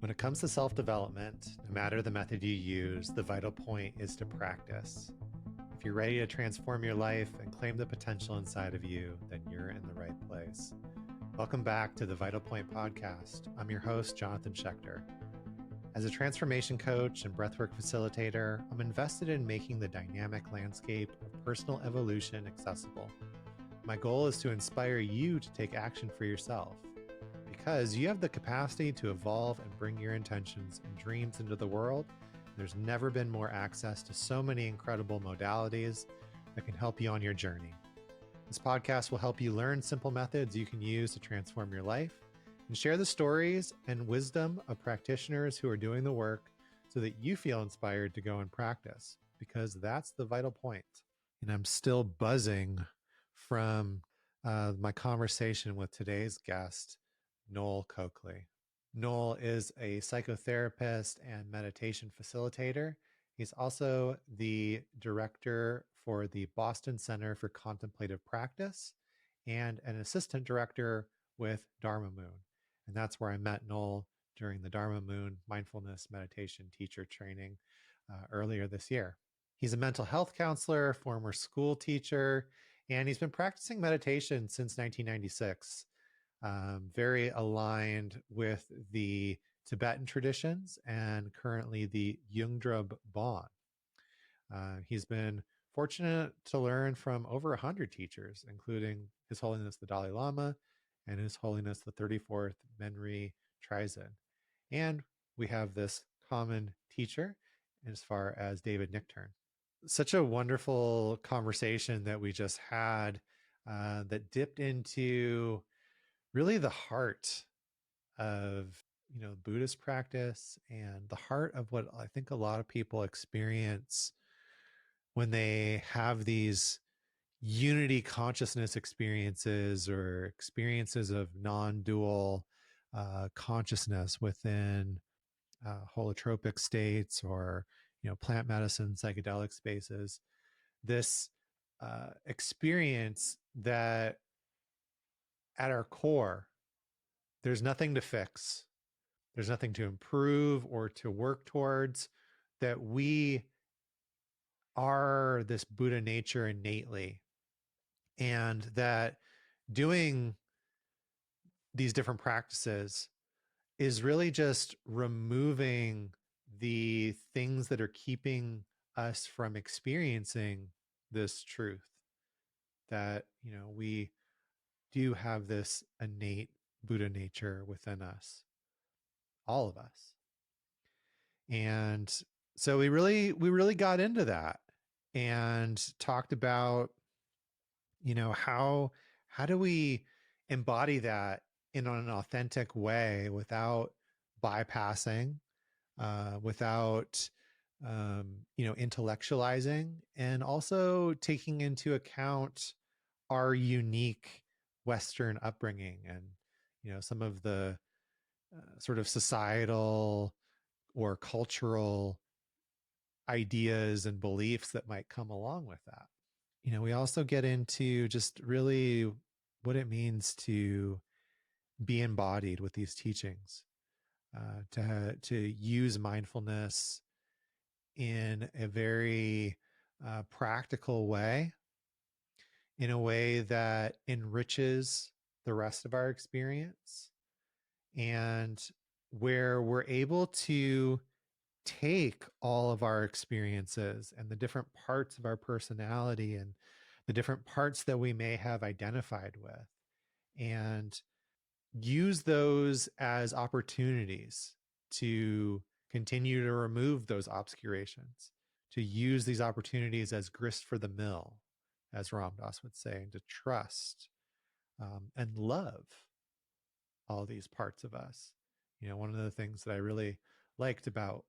When it comes to self-development, no matter the method you use, the vital point is to practice. If you're ready to transform your life and claim the potential inside of you, then you're in the right place. Welcome back to the Vital Point Podcast. I'm your host, Jonathan Schechter. As a transformation coach and breathwork facilitator, I'm invested in making the dynamic landscape of personal evolution accessible. My goal is to inspire you to take action for yourself, because you have the capacity to evolve and bring your intentions and dreams into the world. There's never been more access to so many incredible modalities that can help you on your journey. This podcast will help you learn simple methods you can use to transform your life and share the stories and wisdom of practitioners who are doing the work so that you feel inspired to go and practice, because that's the vital point. And I'm still buzzing from my conversation with today's guest, Noel Coakley. Noel is a psychotherapist and meditation facilitator. He's also the director for the Boston Center for Contemplative Practice and an assistant director with Dharma Moon. And that's where I met Noel during the Dharma Moon Mindfulness Meditation Teacher Training earlier this year. He's a mental health counselor, former school teacher, and he's been practicing meditation since 1996. Very aligned with the Tibetan traditions and currently the Yungdrub Bon. He's been fortunate to learn from over 100 teachers, including His Holiness the Dalai Lama and His Holiness the 34th Menri Trizen. And we have this common teacher as far as David Nichtern. Such a wonderful conversation that we just had that dipped into really the heart of, Buddhist practice and the heart of what I think a lot of people experience when they have these unity consciousness experiences or experiences of non-dual consciousness within holotropic states or, plant medicine, psychedelic spaces. This experience that at our core, there's nothing to fix. There's nothing to improve or to work towards, that we are this Buddha nature innately. And that doing these different practices is really just removing the things that are keeping us from experiencing this truth, that, we do have this innate Buddha nature within us, all of us. And so we really got into that and talked about, how do we embody that in an authentic way without bypassing, without, intellectualizing, and also taking into account our unique Western upbringing and, some of the sort of societal or cultural ideas and beliefs that might come along with that. We also get into just really what it means to be embodied with these teachings, to use mindfulness in a very practical way, in a way that enriches the rest of our experience, and where we're able to take all of our experiences and the different parts of our personality and the different parts that we may have identified with, and use those as opportunities to continue to remove those obscurations, to use these opportunities as grist for the mill, as Ram Dass would say, and to trust and love all these parts of us. One of the things that I really liked about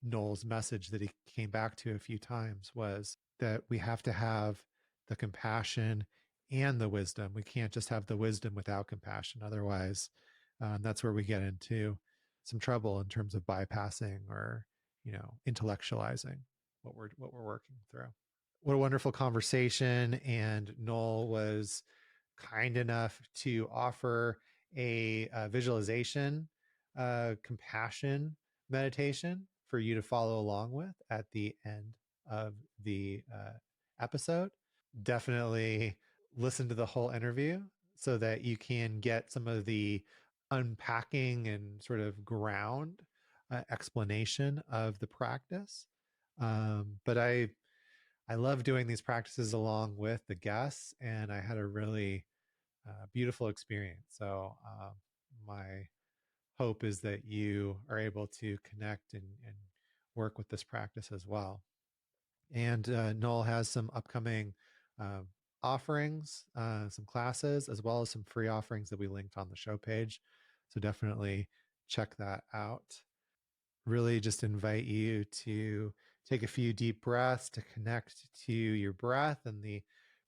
Noel's message that he came back to a few times was that we have to have the compassion and the wisdom. We can't just have the wisdom without compassion. Otherwise, that's where we get into some trouble in terms of bypassing or, intellectualizing what we're working through. What a wonderful conversation. And Noel was kind enough to offer a visualization compassion meditation for you to follow along with at the end of the episode. Definitely listen to the whole interview so that you can get some of the unpacking and sort of ground explanation of the practice. But I love doing these practices along with the guests, and I had a really beautiful experience. So my hope is that you are able to connect and work with this practice as well. And Noel has some upcoming uh, offerings, some classes, as well as some free offerings that we linked on the show page. So definitely check that out. Really just invite you to take a few deep breaths to connect to your breath and the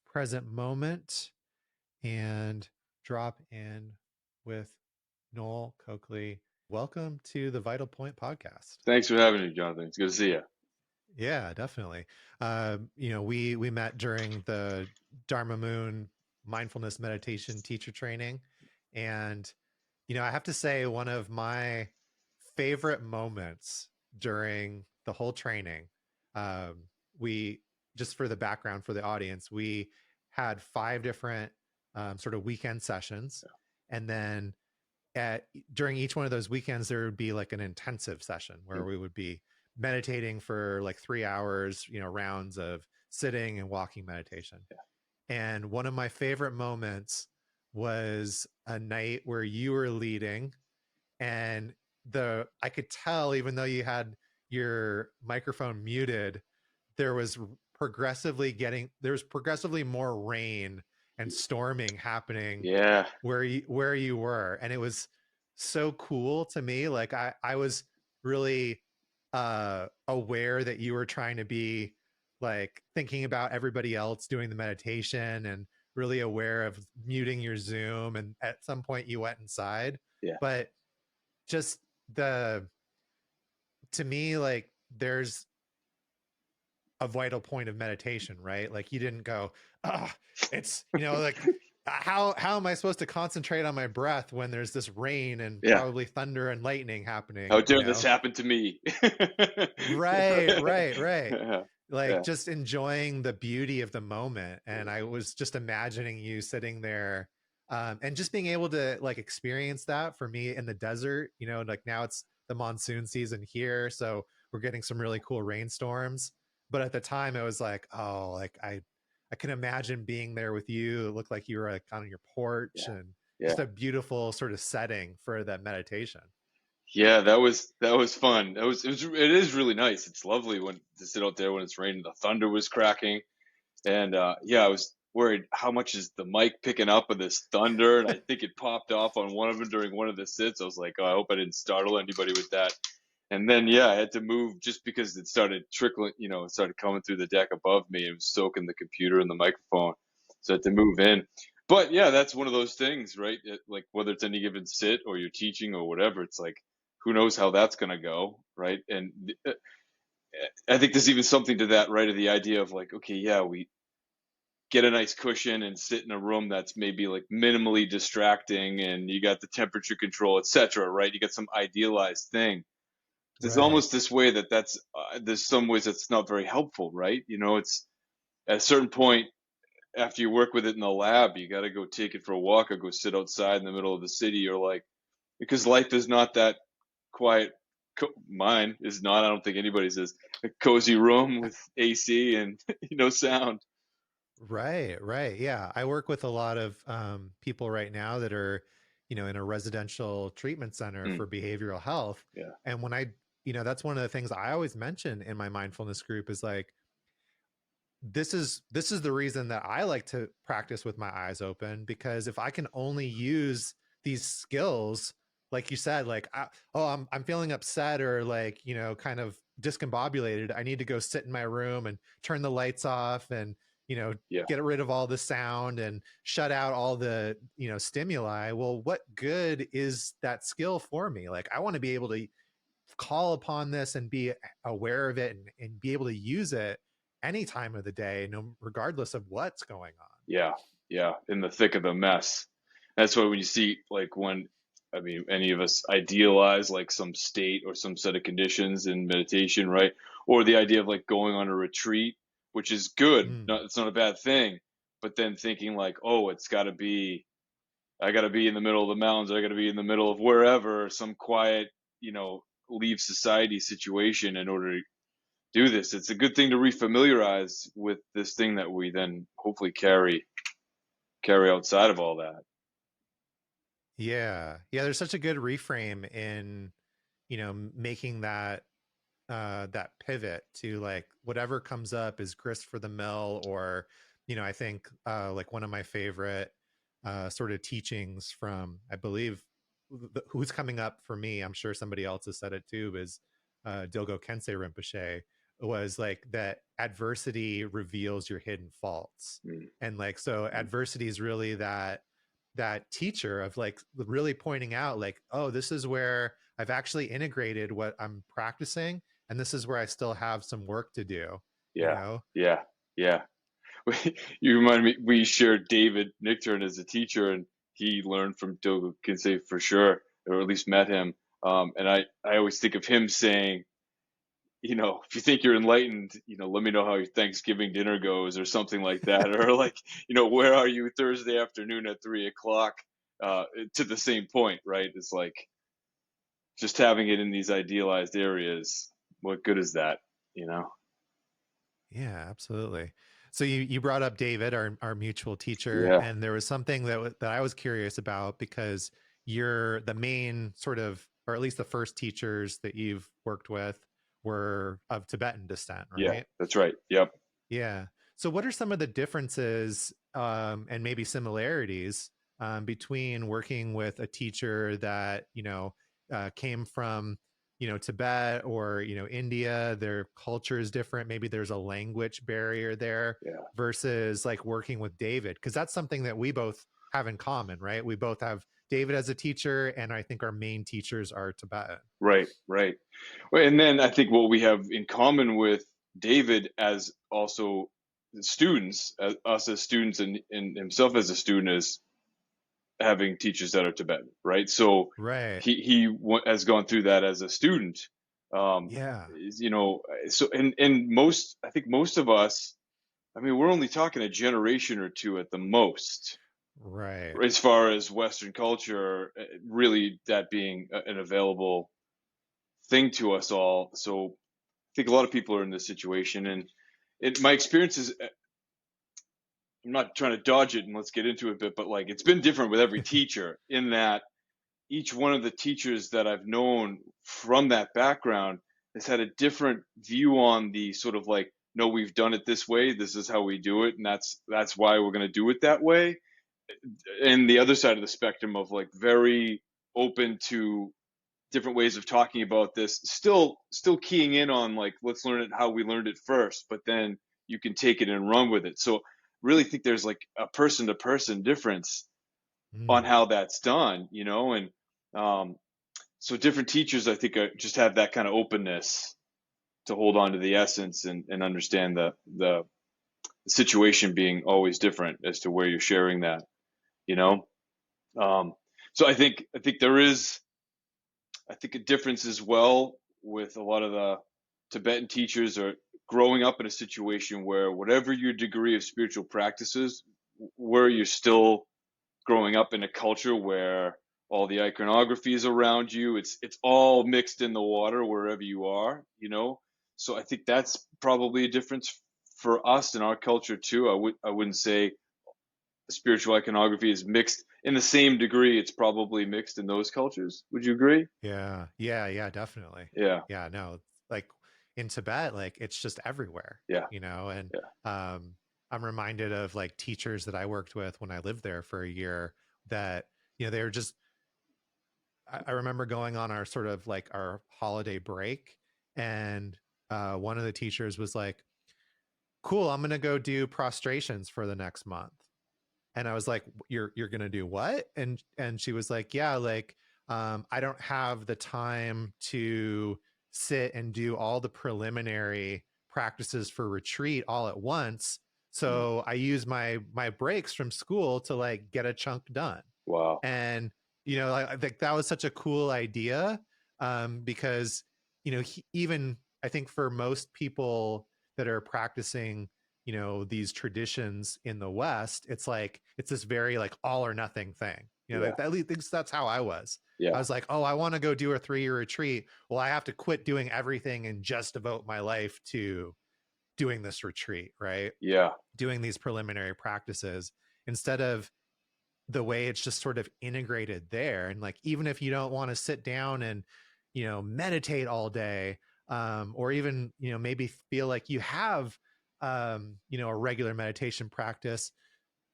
present moment and drop in with Noel Coakley. Welcome to the Vital Point podcast. Thanks for having me, Jonathan. It's good to see you. Yeah, definitely. We met during the Dharma Moon Mindfulness Meditation Teacher Training, and I have to say one of my favorite moments during the whole training. We just for the background for the audience, we had 5 different sort of weekend sessions, and then during each one of those weekends there would be like an intensive session where we would be meditating for like 3 hours, rounds of sitting and walking meditation. And one of my favorite moments was a night where you were leading, and I could tell, even though you had your microphone muted, there was progressively more rain and storming happening where you were. And it was so cool to me. Like I was really aware that you were trying to be like thinking about everybody else doing the meditation and really aware of muting your Zoom. And at some point you went inside, but just to me, like there's a vital point of meditation, right? Like you didn't go, it's, like how am I supposed to concentrate on my breath when there's this rain and probably thunder and lightning happening? How dare this happen to me? Right. Like just enjoying the beauty of the moment. And I was just imagining you sitting there and just being able to like experience that for me in the desert, like now it's the monsoon season here. So we're getting some really cool rainstorms. But at the time it was like, oh, like I can imagine being there with you. It looked like you were like on your porch and just a beautiful sort of setting for that meditation. Yeah, that was fun. It is really nice. It's lovely to sit out there when it's raining. The thunder was cracking. And I was worried, how much is the mic picking up of this thunder? And I think it popped off on one of them during one of the sits. I was like, oh, I hope I didn't startle anybody with that. And then, I had to move just because it started trickling, it started coming through the deck above me. It was soaking the computer and the microphone. So I had to move in. But that's one of those things, right? Like whether it's any given sit or you're teaching or whatever, it's like, who knows how that's going to go, right? And I think there's even something to that, right? Of the idea of like, okay, we get a nice cushion and sit in a room that's maybe like minimally distracting and you got the temperature control, etc., right? You got some idealized thing. There's almost this way that's there's some ways that's not very helpful, right? It's at a certain point after you work with it in the lab, you got to go take it for a walk or go sit outside in the middle of the city, or like, because life is not that quiet. Mine is not. I don't think anybody's is a cozy room with AC and sound. Right. Yeah. I work with a lot of people right now that are, in a residential treatment center for behavioral health. Yeah. And when that's one of the things I always mention in my mindfulness group is like, this is the reason that I like to practice with my eyes open, because if I can only use these skills, like you said, like, I'm feeling upset or like, kind of discombobulated. I need to go sit in my room and turn the lights off and, get rid of all the sound and shut out all the, stimuli. Well, what good is that skill for me? Like, I want to be able to call upon this and be aware of it and be able to use it any time of the day, regardless of what's going on. Yeah. In the thick of the mess. That's why when you see like when I mean, any of us idealize like some state or some set of conditions in meditation, right? Or the idea of like going on a retreat, which is good. Mm. It's not a bad thing. But then thinking like, oh, I got to be in the middle of the mountains. I got to be in the middle of wherever, some quiet, leave society situation in order to do this. It's a good thing to refamiliarize with this thing that we then hopefully carry outside of all that. Yeah. Yeah. There's such a good reframe in, making that that pivot to like whatever comes up is grist for the mill, or I think like one of my favorite sort of teachings from, I believe, who's coming up for me, I'm sure somebody else has said it too, is Dilgo Kensei Rinpoche, was like that adversity reveals your hidden faults. And like, so adversity is really that teacher of like really pointing out like, oh, this is where I've actually integrated what I'm practicing, and this is where I still have some work to do. Yeah. Yeah. You remind me, we shared David Nichtern as a teacher, and he learned from Dogen Kinsey for sure, or at least met him. And I always think of him saying, if you think you're enlightened, let me know how your Thanksgiving dinner goes, or something like that. Or like, where are you Thursday afternoon at 3:00? To the same point, right? It's like just having it in these idealized areas. What good is that? Yeah, absolutely. So you brought up David, our mutual teacher, Yeah. and there was something that I was curious about, because you're the main sort of, or at least the first teachers that you've worked with were of Tibetan descent, Yeah, right? that's right. Yep. Yeah. So what are some of the differences and maybe similarities between working with a teacher that, came from, Tibet or, India? Their culture is different. Maybe there's a language barrier there, Yeah. versus like working with David, because that's something that we both have in common, right? We both have David as a teacher, and I think our main teachers are Tibetan. Right. Right. Well, and then I think what we have in common with David as also students, us as students, and himself as a student, is having teachers that are Tibetan, right? So Right. has gone through that as a student. Yeah. So and most, I think most of us, I mean, we're only talking a generation or two at the most, Right. as far as Western culture, really that being an available thing to us all. So I think a lot of people are in this situation, and my experience is, I'm not trying to dodge it and let's get into it a bit, but like it's been different with every teacher, in that each one of the teachers that I've known from that background has had a different view on the sort of like, no, we've done it this way, this is how we do it, and that's why we're going to do it that way. And the other side of the spectrum of like very open to different ways of talking about this, still keying in on like, let's learn it how we learned it first, but then you can take it and run with it. So really think there's like a person to person difference on Mm. how that's done, and so different teachers, I think, just have that kind of openness to hold on to the essence, and understand the situation being always different as to where you're sharing that, you know. So I think there is, I think, a difference as well with a lot of the Tibetan teachers are growing up in a situation where whatever your degree of spiritual practices, where you're still growing up in a culture where all the iconography is around you, it's all mixed in the water wherever you are, So I think that's probably a difference for us in our culture too. I wouldn't say spiritual iconography is mixed in the same degree it's probably mixed in those cultures. Would you agree? Yeah. Yeah. Yeah, definitely. Yeah. Yeah. No, like in Tibet, like it's just everywhere, Yeah. and Yeah. I'm reminded of like teachers that I worked with when I lived there for a year, that, they were just, I remember going on our sort of like our holiday break, and one of the teachers was like, cool, I'm going to go do prostrations for the next month. And I was like, you're going to do what? And she was like, yeah, like, I don't have the time to sit and do all the preliminary practices for retreat all at once. Mm. So I use my breaks from school to like get a chunk done. Wow. And I think that was such a cool idea, because, even I think for most people that are practicing, these traditions in the West, it's like, it's this very like all or nothing thing. Yeah. At least that's how I was. I Yeah. was like, oh, I want to go do a 3-year retreat. Well, I have to quit doing everything and just devote my life to doing this retreat, right? Yeah. Doing these preliminary practices, instead of the way it's just sort of integrated there. And like, even if you don't want to sit down and, meditate all day, or even, maybe feel like you have, a regular meditation practice,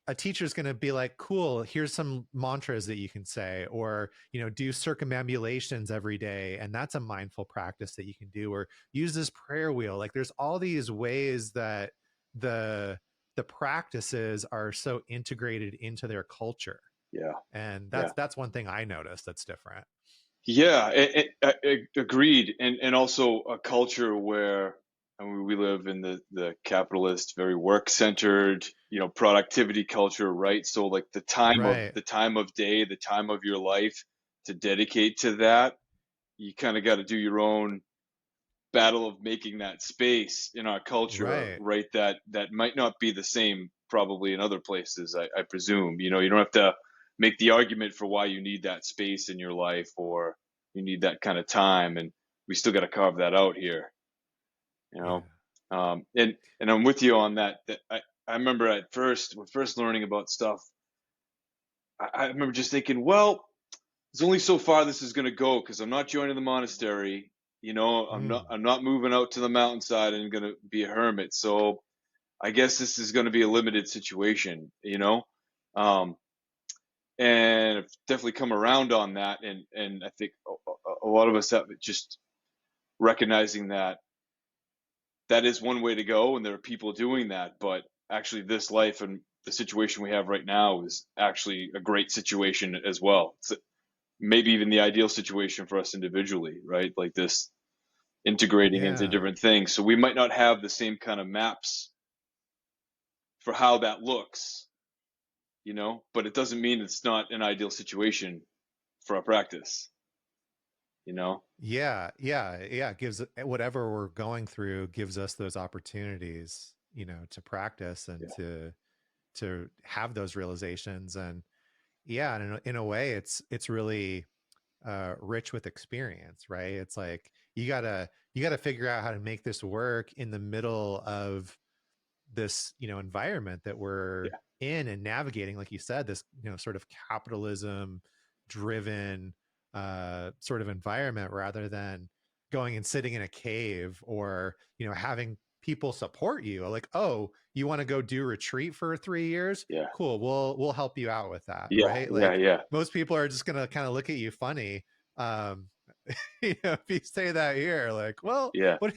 a teacher's going to be like, cool, here's some mantras that you can say, or, do circumambulations every day. And that's a mindful practice that you can do, or use this prayer wheel. Like, there's all these ways that the practices are so integrated into their culture. Yeah. And Yeah. that's one thing I noticed that's different. Yeah, agreed. And also a culture where, I mean, we live in the capitalist, very work centered, productivity culture, right? So like the time Right. of day, the time of your life to dedicate to that, you kind of got to do your own battle of making that space in our culture, Right. right? That might not be the same probably in other places, I presume. You don't have to make the argument for why you need that space in your life or you need that kind of time, and we still got to carve that out here. Yeah. And I'm with you on that. That I remember when first learning about stuff, I remember just thinking, well, there's only so far this is going to go because I'm not joining the monastery. I'm not moving out to the mountainside and going to be a hermit. So I guess this is going to be a limited situation. Um, and I've definitely come around on that, and I think a lot of us have just recognizing that is one way to go, and there are people doing that, but actually this life and the situation we have right now is actually a great situation as well. It's maybe even the ideal situation for us individually, right? Like this integrating into Yeah. different things. So we might not have the same kind of maps for how that looks, but it doesn't mean it's not an ideal situation for our practice, Yeah. It gives, whatever we're going through gives us those opportunities, to practice and Yeah. to have those realizations. And yeah, and in a way, it's really rich with experience, right? It's like, you gotta figure out how to make this work in the middle of this, environment that we're Yeah. in and navigating, like you said, this, sort of capitalism driven sort of environment, rather than going and sitting in a cave, or, having people support you, like, oh, you want to go do retreat for 3 years, Yeah. cool, we'll help you out with that, Yeah. right? Yeah. Like, Yeah. most people are just gonna kind of look at you funny, um if you say that here, like, well, Yeah. what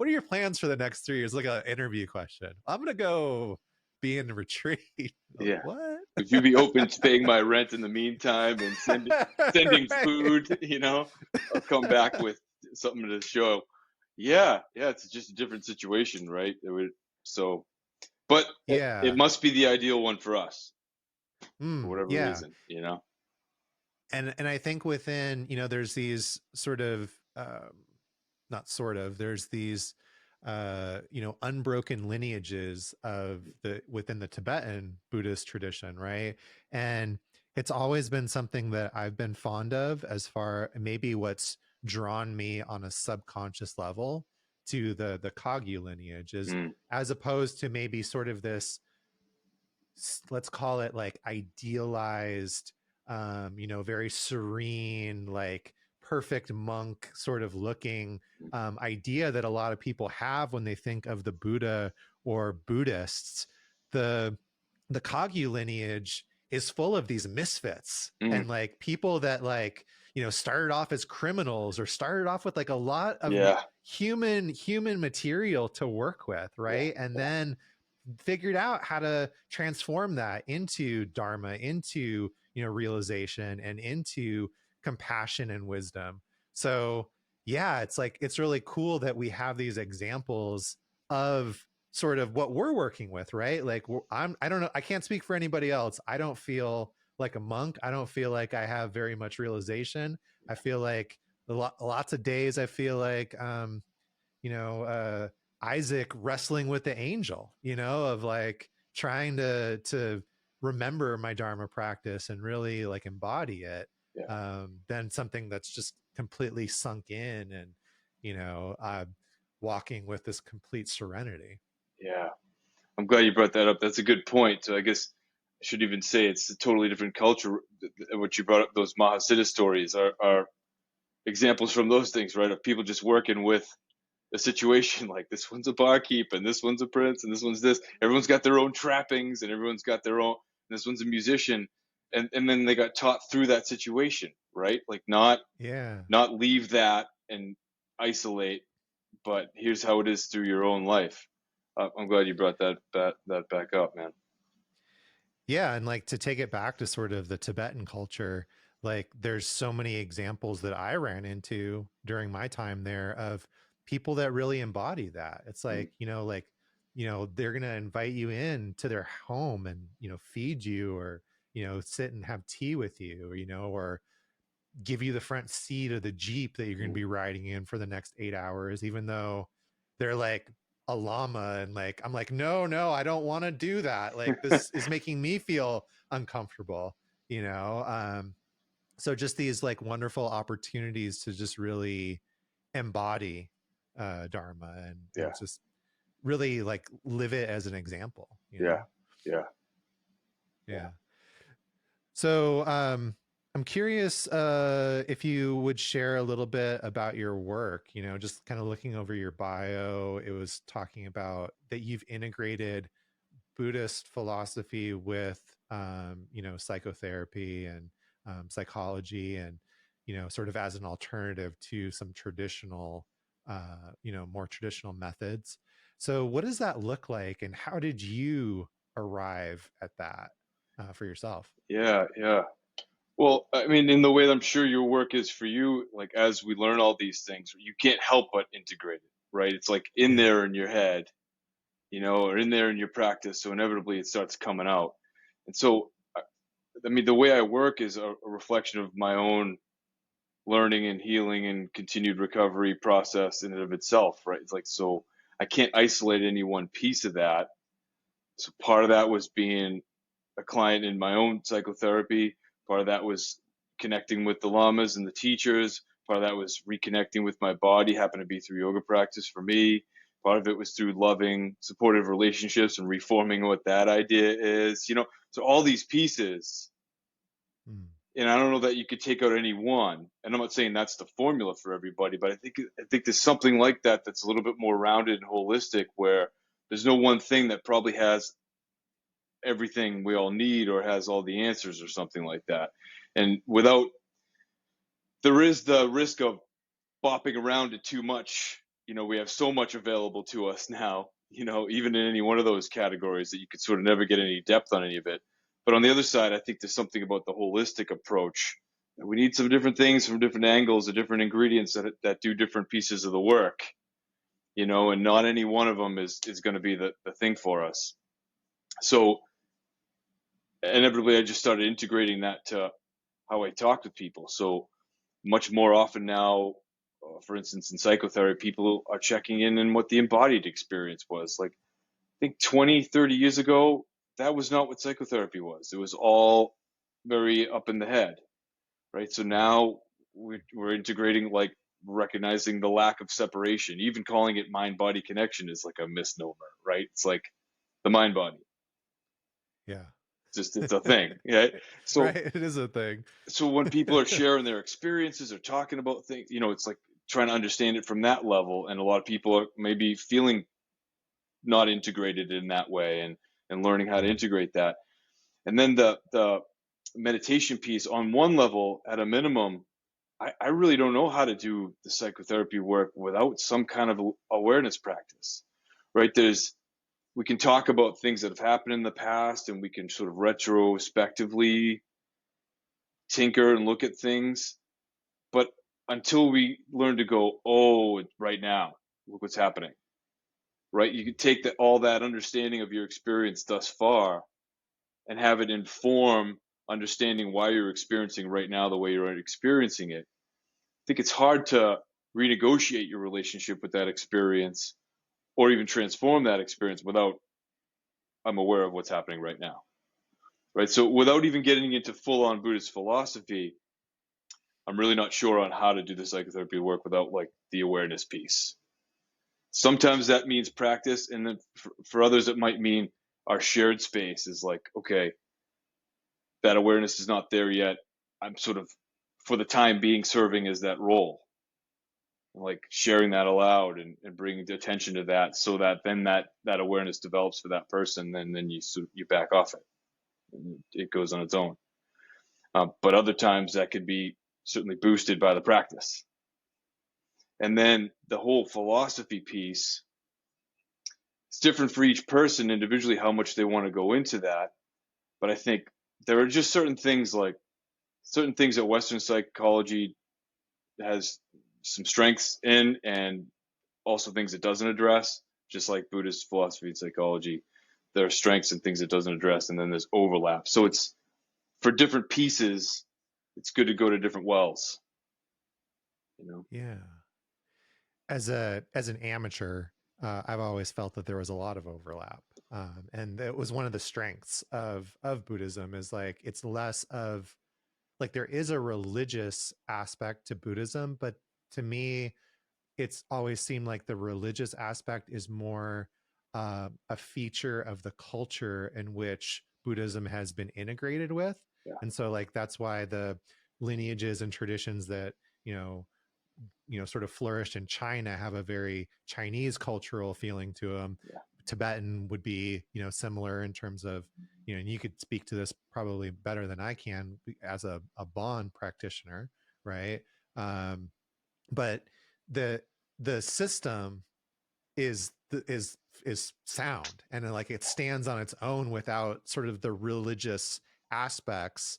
are your plans for the next 3 years? Like an interview question. I'm gonna go be in retreat. Like, Yeah. what? Would you be open to paying my rent in the meantime and sending Right. food? I'll come back with something to show. Yeah, yeah, it's just a different situation, right? So, but it Yeah. must be the ideal one for us for whatever Yeah. reason. And I think within, there's these sort of, not sort of, there's these unbroken lineages of the within the Tibetan Buddhist tradition, right? And it's always been something that I've been fond of, as far maybe what's drawn me on a subconscious level to the Kagyu lineage, is Mm, as opposed to maybe sort of this, let's call it like idealized, very serene, like perfect monk sort of looking, mm, idea that a lot of people have when they think of the Buddha or Buddhists. The Kagyu lineage is full of these misfits, mm, and like people that, like, started off as criminals, or started off with like a lot of yeah, human material to work with, yeah, right? And yeah, then figured out how to transform that into Dharma, into, realization, and into compassion and wisdom. So yeah, it's like, it's really cool that we have these examples of sort of what we're working with, right? Like, I don't know, I can't speak for anybody else. I don't feel like a monk. I don't feel like I have very much realization. I feel like lots of days I feel like you know, Isaac wrestling with the angel, you know, of like trying to remember my Dharma practice and really like embody it, Yeah. than something that's just completely sunk in and, you know, walking with this complete serenity. Yeah. I'm glad you brought that up. That's a good point. So I guess I should even say it's a totally different culture. What you brought up, those Mahasiddha stories are examples from those things, right? Of people just working with a situation like this one's a barkeep and this one's a prince and this one's this. Everyone's got their own trappings and everyone's got their own. And this one's a musician, and then they got taught through that situation, right? Like not Yeah. leave that and isolate, but here's how it is through your own life. I'm glad you brought that back up, man. Yeah. And like to take it back to sort of the Tibetan culture, like there's so many examples that I ran into during my time there of people that really embody that. It's like, you know, they're going to invite you in to their home and, you know, feed you or, you know, sit and have tea with you, you know, or give you the front seat of the Jeep that you're going to be riding in for the next 8 hours, even though they're like a llama. And like, I'm like, no, I don't want to do that. Like, this is making me feel uncomfortable, you know? So just these like wonderful opportunities to just really embody Dharma and Yeah, just really like live it as an example, you yeah, know? yeah, yeah. Yeah. So I'm curious if you would share a little bit about your work, you know, just kind of looking over your bio. It was talking about that you've integrated Buddhist philosophy with, you know, psychotherapy and psychology and, you know, sort of as an alternative to some traditional, you know, more traditional methods. So what does that look like and how did you arrive at that for yourself? Yeah, yeah. Well, I mean, in the way that I'm sure your work is for you, like as we learn all these things, you can't help but integrate it, right? It's like in Yeah. there in your head, or in there in your practice. So inevitably it starts coming out. And so, I mean, the way I work is a reflection of my own learning and healing and continued recovery process in and of itself, right? It's like, so I can't isolate any one piece of that. So part of that was being a client in my own psychotherapy. Part of that was connecting with the lamas and the teachers. Part of that was reconnecting with my body, happened to be through yoga practice for me. Part of it was through loving, supportive relationships and reforming what that idea is, So all these pieces, Mm. and I don't know that you could take out any one. And I'm not saying that's the formula for everybody, but I think there's something like that that's a little bit more rounded and holistic, where there's no one thing that probably has everything we all need or has all the answers or something like that. And there is the risk of bopping around it too much. We have so much available to us now, even in any one of those categories, that you could sort of never get any depth on any of it. But on the other side, I think there's something about the holistic approach. We need some different things from different angles, or different ingredients that do different pieces of the work, and not any one of them is going to be the thing for us. So inevitably, I just started integrating that to how I talk with people. So much more often now, for instance, in psychotherapy, people are checking in what the embodied experience was. Like, I think 20, 30 years ago, that was not what psychotherapy was. It was all very up in the head, right? So now we're integrating, like, recognizing the lack of separation. Even calling it mind-body connection is like a misnomer, right? It's like the mind-body. Yeah. It's a thing, right? So Right. It is a thing. so when people are sharing their experiences or talking about things, it's like trying to understand it from that level. And a lot of people are maybe feeling not integrated in that way, and learning how to Mm. integrate that. And then the meditation piece, on one level, at a minimum, I really don't know how to do the psychotherapy work without some kind of awareness practice, right? We can talk about things that have happened in the past, and we can sort of retrospectively tinker and look at things. But until we learn to go, oh, right now, look what's happening, right? You can take all that understanding of your experience thus far and have it inform understanding why you're experiencing right now the way you're experiencing it, I think it's hard to renegotiate your relationship with that experience or even transform that experience without I'm aware of what's happening right now. Right. So without even getting into full on Buddhist philosophy, I'm really not sure on how to do the psychotherapy work without like the awareness piece. Sometimes that means practice. And then for others, it might mean our shared space is like, okay, that awareness is not there yet. I'm sort of, for the time being, serving as that role, like sharing that aloud and bringing attention to that, so that then that awareness develops for that person, and then you back off it, and it goes on its own. But other times that could be certainly boosted by the practice. And then the whole philosophy piece, it's different for each person individually how much they want to go into that. But I think there are just certain things that Western psychology has some strengths in, and also things it doesn't address, just like Buddhist philosophy and psychology. There are strengths and things it doesn't address, and then there's overlap. So it's, for different pieces, it's good to go to different wells. Yeah. As an amateur, I've always felt that there was a lot of overlap, and it was one of the strengths of Buddhism. Is like it's less of like there is a religious aspect to Buddhism, but to me, it's always seemed like the religious aspect is more a feature of the culture in which Buddhism has been integrated with. Yeah. And so like that's why the lineages and traditions that sort of flourished in China have a very Chinese cultural feeling to them. Yeah. Tibetan would be similar in terms of and you could speak to this probably better than I can as a Bon practitioner, right? But the system is sound, and like it stands on its own without sort of the religious aspects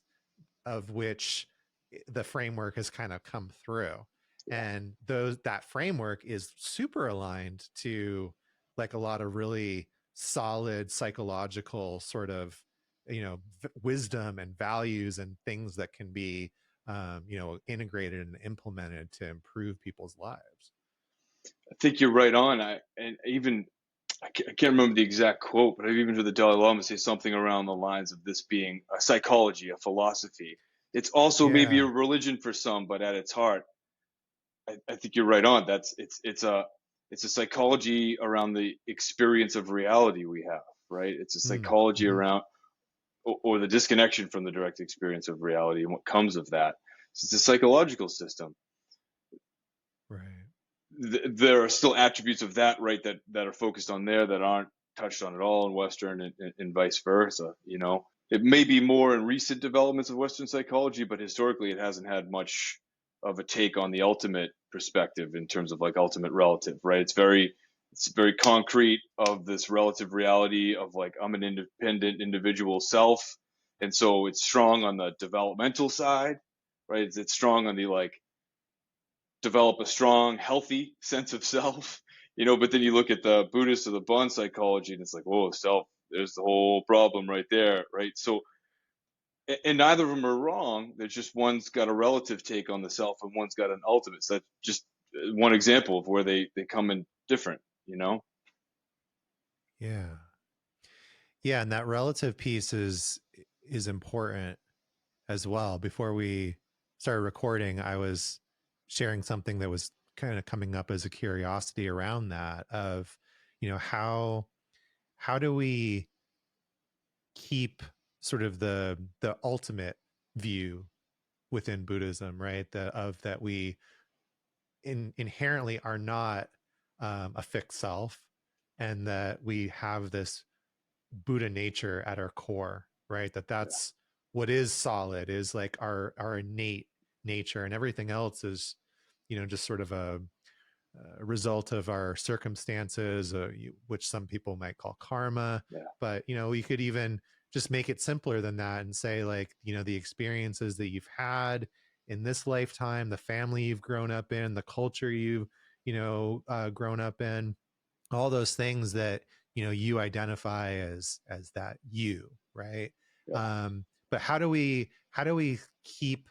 of which the framework has kind of come through. And that framework is super aligned to like a lot of really solid psychological sort of wisdom and values and things that can be integrated and implemented to improve people's lives. I think you're right on. I can't remember the exact quote, but I've even heard the Dalai Lama say something around the lines of this being a psychology, a philosophy. It's also maybe a religion for some, but at its heart, I think you're right on. It's a psychology around the experience of reality we have, right? It's a psychology around or the disconnection from the direct experience of reality and what comes of that. So it's a psychological system. Right. There are still attributes of that, right, that are focused on there that aren't touched on at all in Western, and vice versa. It may be more in recent developments of Western psychology, but historically it hasn't had much of a take on the ultimate perspective in terms of like ultimate relative, right? It's very concrete of this relative reality of like I'm an independent individual self, and so it's strong on the developmental side, right? It's strong on the like develop a strong, healthy sense of self, but then you look at the Buddhist or the Bon psychology and it's like, whoa, self, there's the whole problem right there, right? So, and neither of them are wrong. There's just one's got a relative take on the self and one's got an ultimate. So that's just one example of where they come in different, Yeah. Yeah. And that relative piece is important as well. Before we started recording, I was sharing something that was kind of coming up as a curiosity around that of, how do we keep sort of the ultimate view within Buddhism, right? That we inherently are not a fixed self, and that we have this Buddha nature at our core, right? That's what is solid, is like our innate nature, and everything else is, just sort of a result of our circumstances, which some people might call karma. Yeah. But, you could even just make it simpler than that and say like, the experiences that you've had in this lifetime, the family you've grown up in, the culture you've, grown up in, all those things that, you identify as that you, right? Yeah. but how do we keep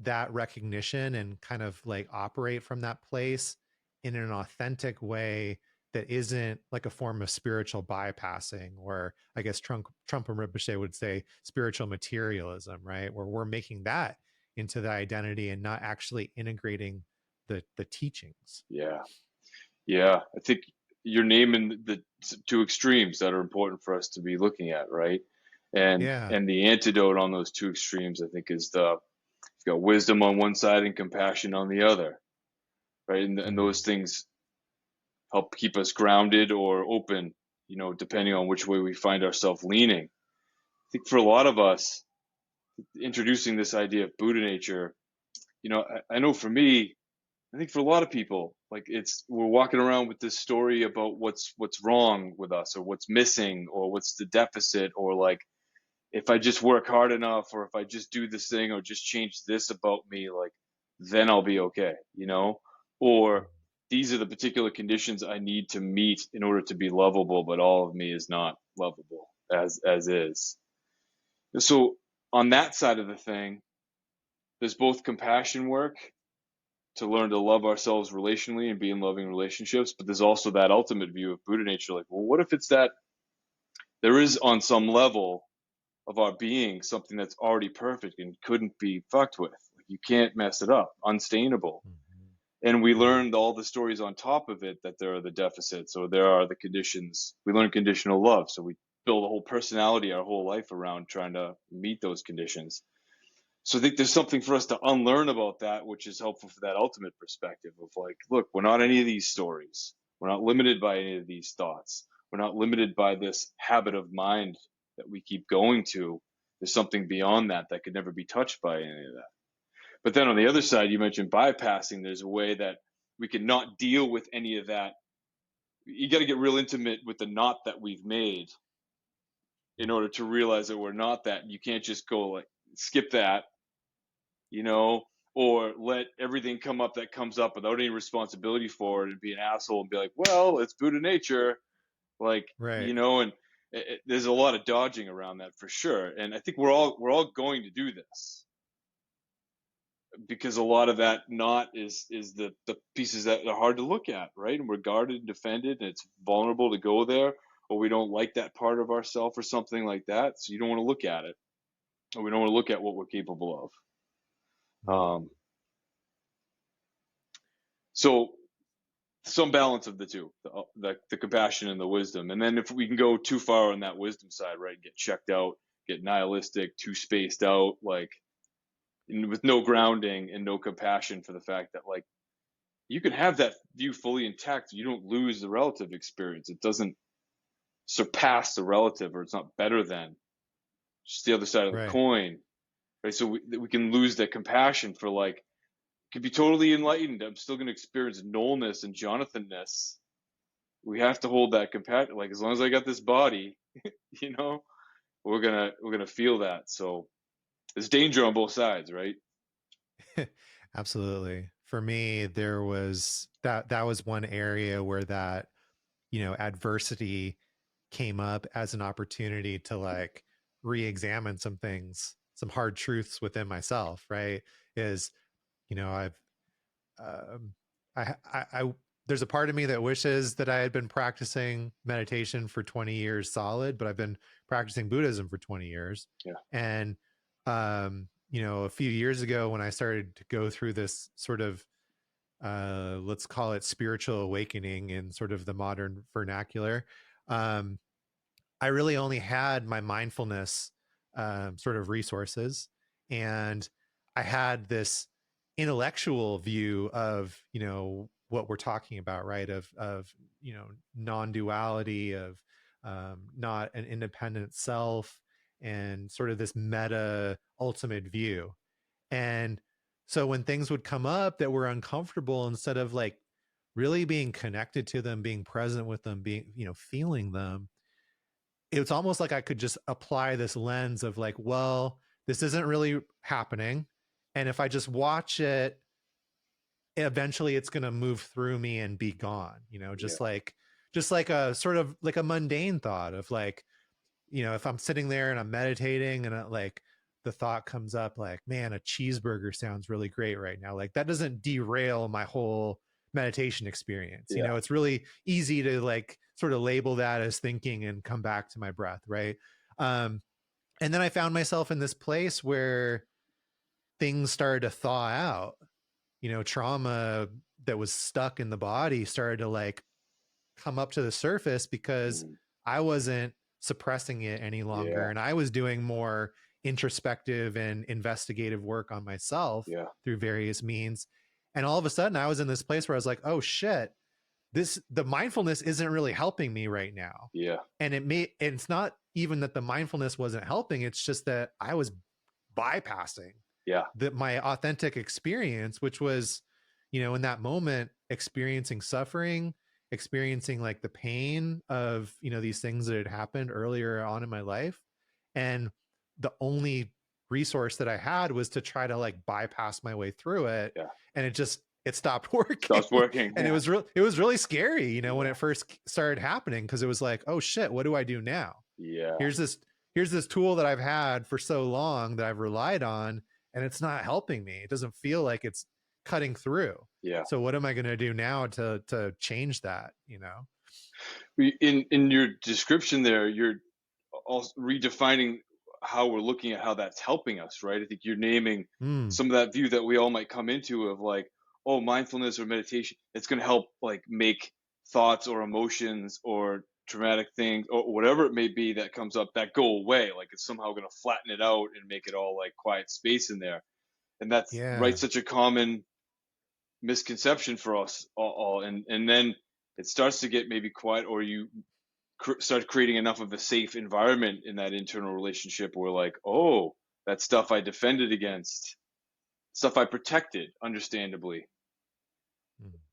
that recognition and kind of like operate from that place in an authentic way that isn't like a form of spiritual bypassing, or I guess Trump and Rinpoche would say spiritual materialism, right? Where we're making that into the identity and not actually integrating the teachings. Yeah. Yeah. I think you're naming the two extremes that are important for us to be looking at, right? And Yeah. the antidote on those two extremes, I think, is you've got wisdom on one side and compassion on the other, right? And those things help keep us grounded or open, depending on which way we find ourselves leaning. I think for a lot of us, introducing this idea of Buddha nature, I know for me, I think for a lot of people, like we're walking around with this story about what's wrong with us, or what's missing, or what's the deficit, or like if I just work hard enough, or if I just do this thing, or just change this about me, like then I'll be okay, or these are the particular conditions I need to meet in order to be lovable, but all of me is not lovable as is. So on that side of the thing, there's both compassion work to learn to love ourselves relationally and be in loving relationships, but there's also that ultimate view of Buddha nature, like, well, what if it's that there is on some level of our being something that's already perfect and couldn't be fucked with, like you can't mess it up, unstainable. And we learned all the stories on top of it that there are the deficits, or there are the conditions. We learn conditional love, so we build a whole personality, our whole life around trying to meet those conditions. So I think there's something for us to unlearn about that, which is helpful for that ultimate perspective of like, look, we're not any of these stories. We're not limited by any of these thoughts. We're not limited by this habit of mind that we keep going to. There's something beyond that could never be touched by any of that. But then on the other side, you mentioned bypassing. There's a way that we can not deal with any of that. You got to get real intimate with the knot that we've made in order to realize that we're not that. You can't just go like, skip that, or let everything come up that comes up without any responsibility for it and be an asshole and be like, well, it's Buddha nature. Like, Right. And there's a lot of dodging around that for sure. And I think we're all going to do this, because a lot of that knot is the pieces that are hard to look at, right? And we're guarded and defended, and it's vulnerable to go there, or we don't like that part of ourselves or something like that. So you don't want to look at it, or we don't want to look at what we're capable of. So some balance of the two, the compassion and the wisdom. And then if we can go too far on that wisdom side, right, get checked out, get nihilistic, too spaced out, like with no grounding and no compassion for the fact that like you can have that view fully intact. You don't lose the relative experience. It doesn't surpass the relative, or it's not better than. It's just the other side of the coin, right? So we can lose that compassion for like, could be totally enlightened. I'm still going to experience Noelness and Jonathanness. We have to hold that compassion. Like, as long as I got this body, we're gonna feel that. So there's danger on both sides, right? Absolutely. For me, there was that was one area where that, adversity came up as an opportunity to like re-examine some things, some hard truths within myself, right? Is, I've, I there's a part of me that wishes that I had been practicing meditation for 20 years solid, but I've been practicing Buddhism for 20 years. Yeah. And, a few years ago when I started to go through this sort of, let's call it spiritual awakening in sort of the modern vernacular, I really only had my mindfulness sort of resources. And I had this intellectual view of, what we're talking about, right? Of non-duality, of not an independent self, and sort of this meta ultimate view. And so when things would come up that were uncomfortable, instead of like really being connected to them, being present with them, being, feeling them, it's almost like I could just apply this lens of like, well, this isn't really happening. And if I just watch it, eventually it's going to move through me and be gone, just like a sort of like a mundane thought of like, if I'm sitting there and I'm meditating and the thought comes up like, man, a cheeseburger sounds really great right now. Like that doesn't derail my whole meditation experience. Yeah. It's really easy to like sort of label that as thinking and come back to my breath. Right. And then I found myself in this place where things started to thaw out, trauma that was stuck in the body started to like come up to the surface because I wasn't suppressing it any longer. And I was doing more introspective and investigative work on myself through various means. And all of a sudden I was in this place where I was like, oh shit, the mindfulness isn't really helping me right now. Yeah. And it's not even that the mindfulness wasn't helping. It's just that I was bypassing my authentic experience, which was, in that moment, experiencing suffering, experiencing like the pain of, these things that had happened earlier on in my life. And the only resource that I had was to try to like bypass my way through it. Yeah. And it stopped working. Stopped working. And it was really scary, when it first started happening, because it was like, oh shit, what do I do now? Yeah. Here's this tool that I've had for so long that I've relied on, and it's not helping me. It doesn't feel like it's cutting through. Yeah. So what am I going to do now to change that? In your description there, you're also redefining how we're looking at how that's helping us, right? I think you're naming some of that view that we all might come into of like, oh, mindfulness or meditation, it's going to help like make thoughts or emotions or traumatic things or whatever it may be that comes up that go away. Like it's somehow going to flatten it out and make it all like quiet space in there. And that's right, such a common misconception for us all. And then it starts to get maybe quiet, or you start creating enough of a safe environment in that internal relationship where like, oh, that stuff I defended against, stuff I protected, understandably,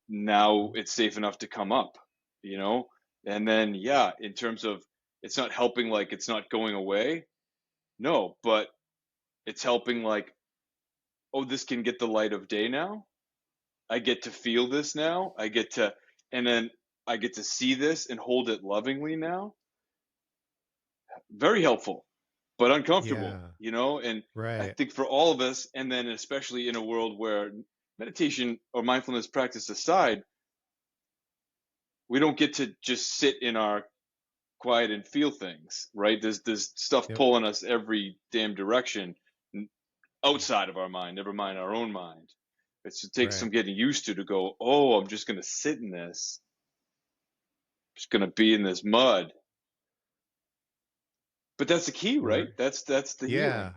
now it's safe enough to come up, and then in terms of it's not helping, like it's not going away, no, but it's helping like, oh, this can get the light of day now, I get to feel this now, and then I get to see this and hold it lovingly now. Very helpful, but uncomfortable, and I think for all of us, and then especially in a world where meditation or mindfulness practice aside, we don't get to just sit in our quiet and feel things, right? There's stuff pulling us every damn direction outside of our mind, never mind our own mind. It takes some getting used to go, oh, I'm just going to sit in this. I'm just going to be in this mud. But that's the key, right? That's the healing.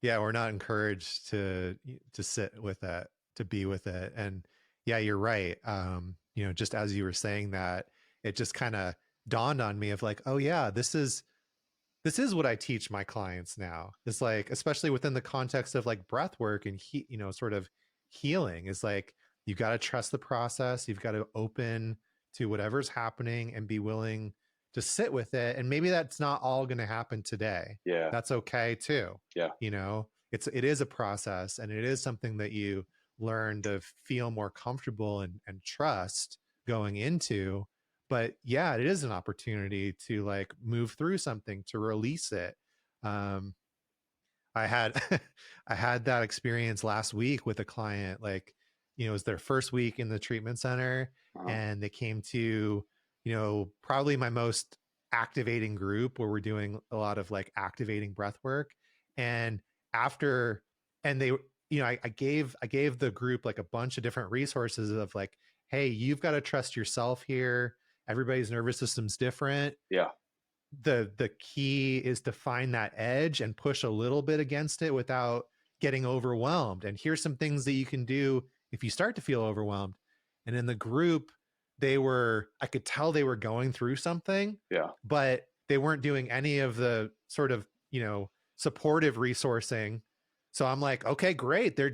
Yeah, we're not encouraged to sit with that, to be with it. And you're right. Just as you were saying that, it just kind of dawned on me of like, oh yeah, this is what I teach my clients now. It's like, especially within the context of like breath work and sort of healing, is like, you got to trust the process. You've got to open to whatever's happening and be willing to sit with it. And maybe that's not all going to happen today. Yeah. That's okay too. Yeah. It is a process, and it is something that you learn to feel more comfortable and trust going into. But it is an opportunity to like move through something, to release it. I had that experience last week with a client. Like, it was their first week in the treatment center, and they came to, probably my most activating group, where we're doing a lot of like activating breath work. And they, I gave the group like a bunch of different resources of like, hey, you've got to trust yourself here. Everybody's nervous system's different. Yeah. The key is to find that edge and push a little bit against it without getting overwhelmed. And here's some things that you can do if you start to feel overwhelmed. And in the group, I could tell they were going through something, but they weren't doing any of the sort of, supportive resourcing. So I'm like, okay, great. They're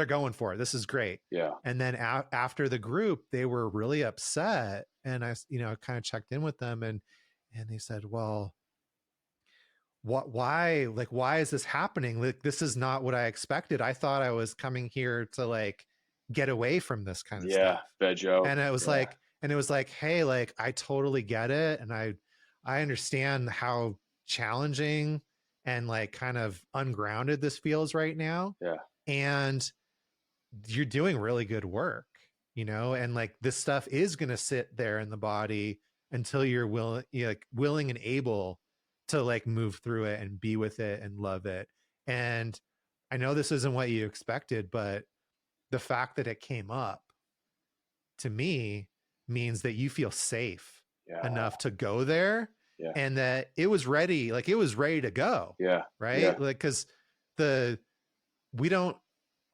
going for it. This is great. Yeah. And then after the group, they were really upset. And I kind of checked in with them, and they said, well, why is this happening? Like, this is not what I expected. I thought I was coming here to like get away from this kind of stuff. Veg out. And it was like, hey, like, I totally get it. And I understand how challenging and like kind of ungrounded this feels right now. Yeah. And you're doing really good work, you know, and like this stuff is going to sit there in the body until you're willing and able to like move through it and be with it and love it. And I know this isn't what you expected, but the fact that it came up to me means that you feel safe Yeah. enough to go there, Yeah. and that it was ready to go. Yeah. Right. Yeah. Like, cause we don't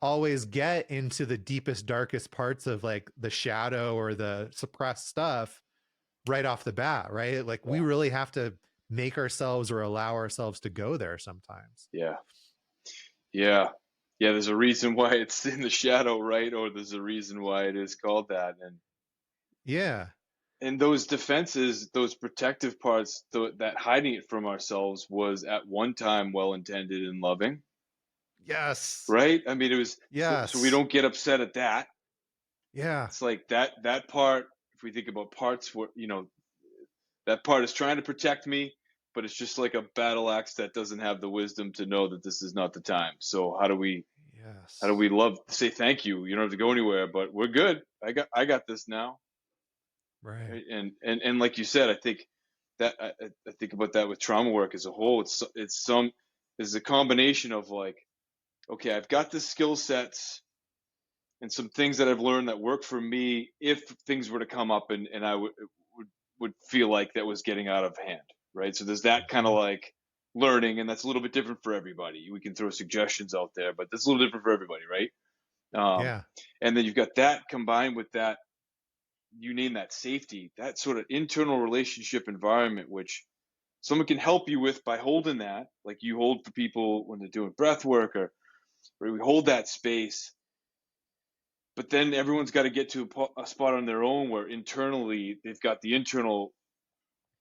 always get into the deepest, darkest parts of like the shadow or the suppressed stuff right off the bat. Right. Like we really have to make ourselves or allow ourselves to go there sometimes. Yeah. Yeah. Yeah. There's a reason why it's in the shadow, right? Or there's a reason why it is called that. And those defenses, those protective parts, that hiding it from ourselves was at one time well-intended and loving. Yes. Right? I mean, it was, yes. So we don't get upset at that. Yeah. It's like that part, if we think about parts where, that part is trying to protect me, but it's just like a battle axe that doesn't have the wisdom to know that this is not the time. So how do we say thank you? You don't have to go anywhere, but we're good. I got this now. Right. And like you said, I think that I think about that with trauma work as a whole. It's a combination of like, okay, I've got the skill sets and some things that I've learned that work for me if things were to come up and I would feel like that was getting out of hand, right? So there's that kind of like learning, and that's a little bit different for everybody. We can throw suggestions out there, but that's a little different for everybody, right? And then you've got that combined with that, you name that safety, that sort of internal relationship environment, which someone can help you with by holding that, like you hold for people when they're doing breath work, or we hold that space. But then everyone's got to get to a spot on their own where internally they've got the internal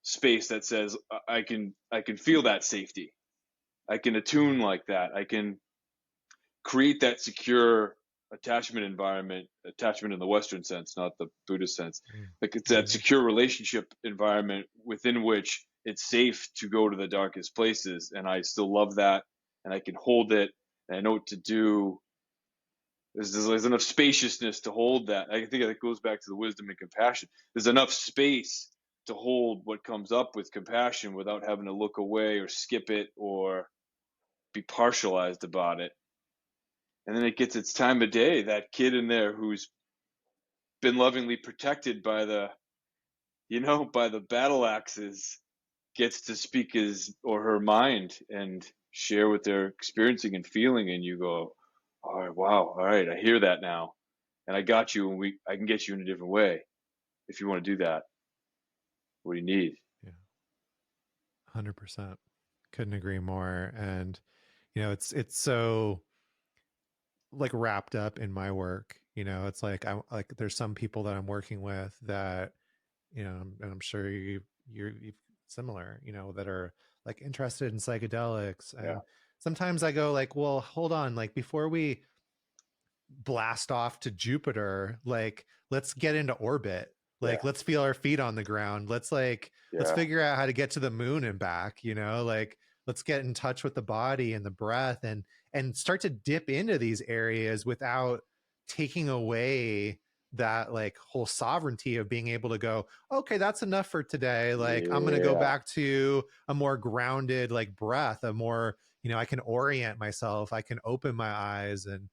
space that says, I can feel that safety. I can attune like that. I can create that secure attachment environment, attachment in the Western sense, not the Buddhist sense. Like it's that secure relationship environment within which it's safe to go to the darkest places. And I still love that. And I can hold it. And I know what to do. There's enough spaciousness to hold that. I think that goes back to the wisdom and compassion. There's enough space to hold what comes up with compassion without having to look away or skip it or be partialized about it. And then it gets its time of day. That kid in there who's been lovingly protected by the battle axes gets to speak his or her mind and share what they're experiencing and feeling. And you go, all right, wow, all right, I hear that now. And I got you, and I can get you in a different way if you want to do that. What do you need? Yeah. 100%. Couldn't agree more. And, it's so like wrapped up in my work. It's like, there's some people that I'm working with that, and I'm sure you're similar, that are like interested in psychedelics. And sometimes I go like, well, hold on, like before we blast off to Jupiter, like let's get into orbit. Like let's feel our feet on the ground. Let's figure out how to get to the moon and back, like let's get in touch with the body and the breath and start to dip into these areas without taking away that like whole sovereignty of being able to go, okay, that's enough for today. Like I'm going to go back to a more grounded like breath, a more, I can orient myself. I can open my eyes and,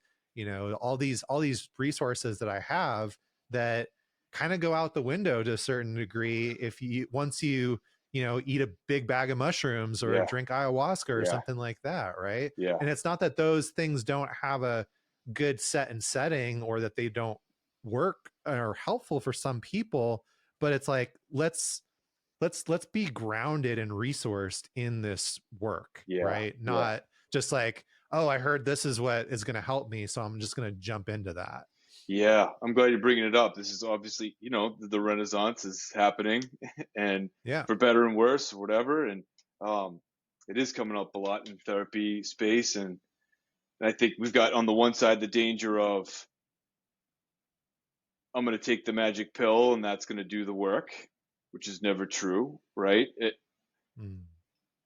all these resources that I have that kind of go out the window to a certain degree once you eat a big bag of mushrooms or drink ayahuasca or something like that, right? And it's not that those things don't have a good set and setting or that they don't work or helpful for some people, but it's like let's be grounded and resourced in this work, right? Not just like, oh, I heard this is what is going to help me, so I'm just going to jump into that. Yeah, I'm glad you're bringing it up. This is obviously, the Renaissance is happening, and for better and worse, or whatever. And it is coming up a lot in therapy space. And I think we've got on the one side the danger of, I'm going to take the magic pill and that's going to do the work, which is never true, right?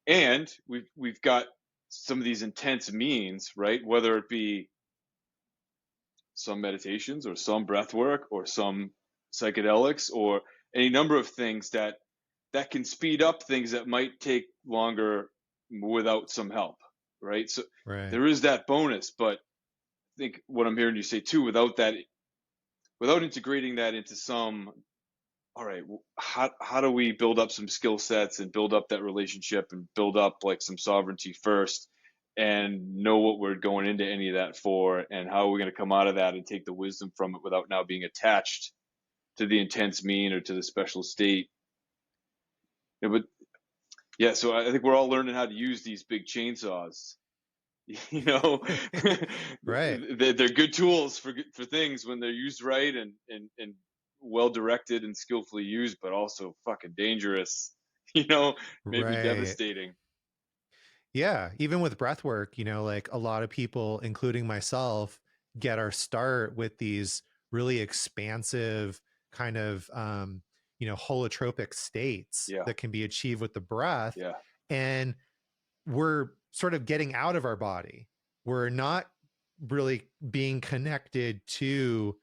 And we've got some of these intense means, right? Whether it be some meditations or some breath work or some psychedelics or any number of things that can speed up things that might take longer without some help, right? So Right. there is that bonus, but I think what I'm hearing you say too, without integrating that into some, all right, how do we build up some skill sets and build up that relationship and build up like some sovereignty first and know what we're going into any of that for, and how are we going to come out of that and take the wisdom from it without now being attached to the intense mean or to the special state. Yeah, but yeah, so I think we're all learning how to use these big chainsaws. You know, Right. they're good tools for things when they're used right and well directed and skillfully used, but also fucking dangerous. You know, maybe Right. devastating. Yeah, even with breath work, like a lot of people, including myself, get our start with these really expansive kind of holotropic states Yeah, that can be achieved with the breath. yeah, And we're sort of getting out of our body. We're not really being connected to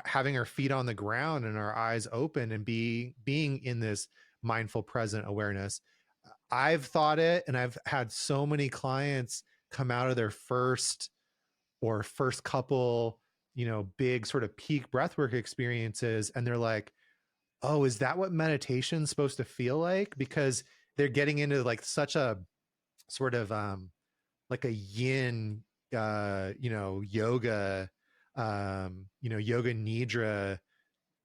having our feet on the ground and our eyes open and being in this mindful present awareness. I've thought it, and I've had so many clients come out of their first couple, big sort of peak breathwork experiences, and they're like, "Oh, is that what meditation's supposed to feel like?" Because they're getting into like such a sort of like a yin yoga yoga nidra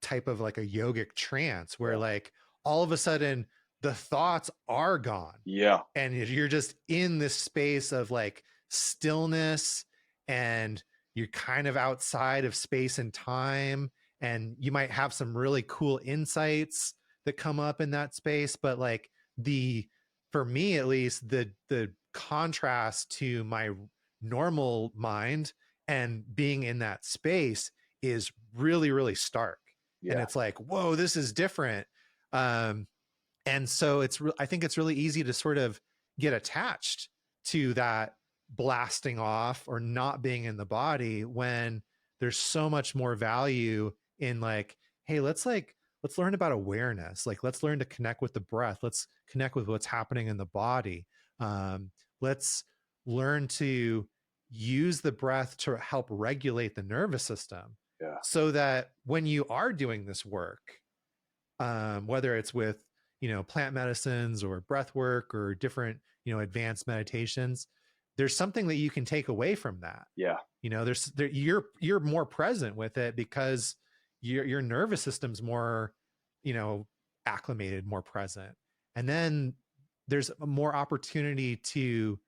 type of like a yogic trance where yeah, like all of a sudden the thoughts are gone yeah, and you're just in this space of like stillness, and you're kind of outside of space and time, and you might have some really cool insights that come up in that space. But like for me at least, the contrast to my normal mind and being in that space is really, really stark. And yeah, it's like, whoa, this is different. um and so I think it's really easy to sort of get attached to that blasting off or not being in the body, when there's so much more value in like, hey, let's learn about awareness. Like, let's learn to connect with the breath. Let's connect with what's happening in the body. Let's learn to use the breath to help regulate the nervous system, yeah, so that when you are doing this work, whether it's with plant medicines or breath work or different advanced meditations, there's something that you can take away from that. yeah, You're more present with it because your nervous system's more acclimated, more present, and then there's more opportunity to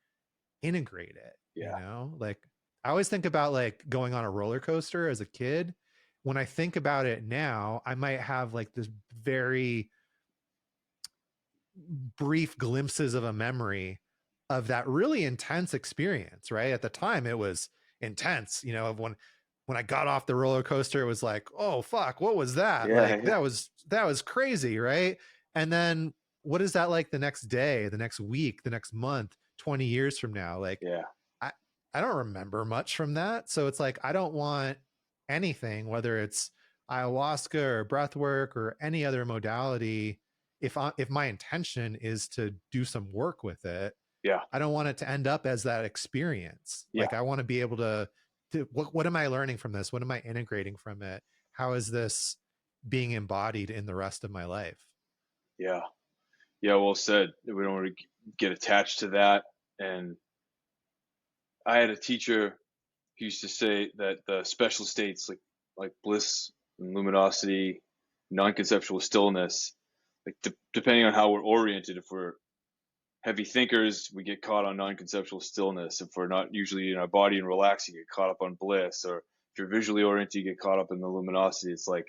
integrate it. yeah, Like, I always think about like going on a roller coaster as a kid. When I think about it now, I might have like this very brief glimpses of a memory of that really intense experience. Right at the time, it was intense. When I got off the roller coaster, it was like, oh fuck, what was that? yeah, Like, yeah, that was crazy, right? And then what is that like the next day, the next week, the next month, 20 years from now? Like, yeah, I I don't remember much from that. So it's like, I don't want anything, whether it's ayahuasca or breath work or any other modality, if my intention is to do some work with it, yeah, I don't want it to end up as that experience. yeah, Like, I want to be able to what am I learning from this? What am I integrating from it? How is this being embodied in the rest of my life? yeah, yeah. Well said. We don't want to get attached to that. And I had a teacher who used to say that the special states like bliss and luminosity, non-conceptual stillness, like depending on how we're oriented, if we're heavy thinkers, we get caught on non-conceptual stillness. If we're not usually in our body and relaxing, you get caught up on bliss. Or if you're visually oriented, you get caught up in the luminosity. It's like,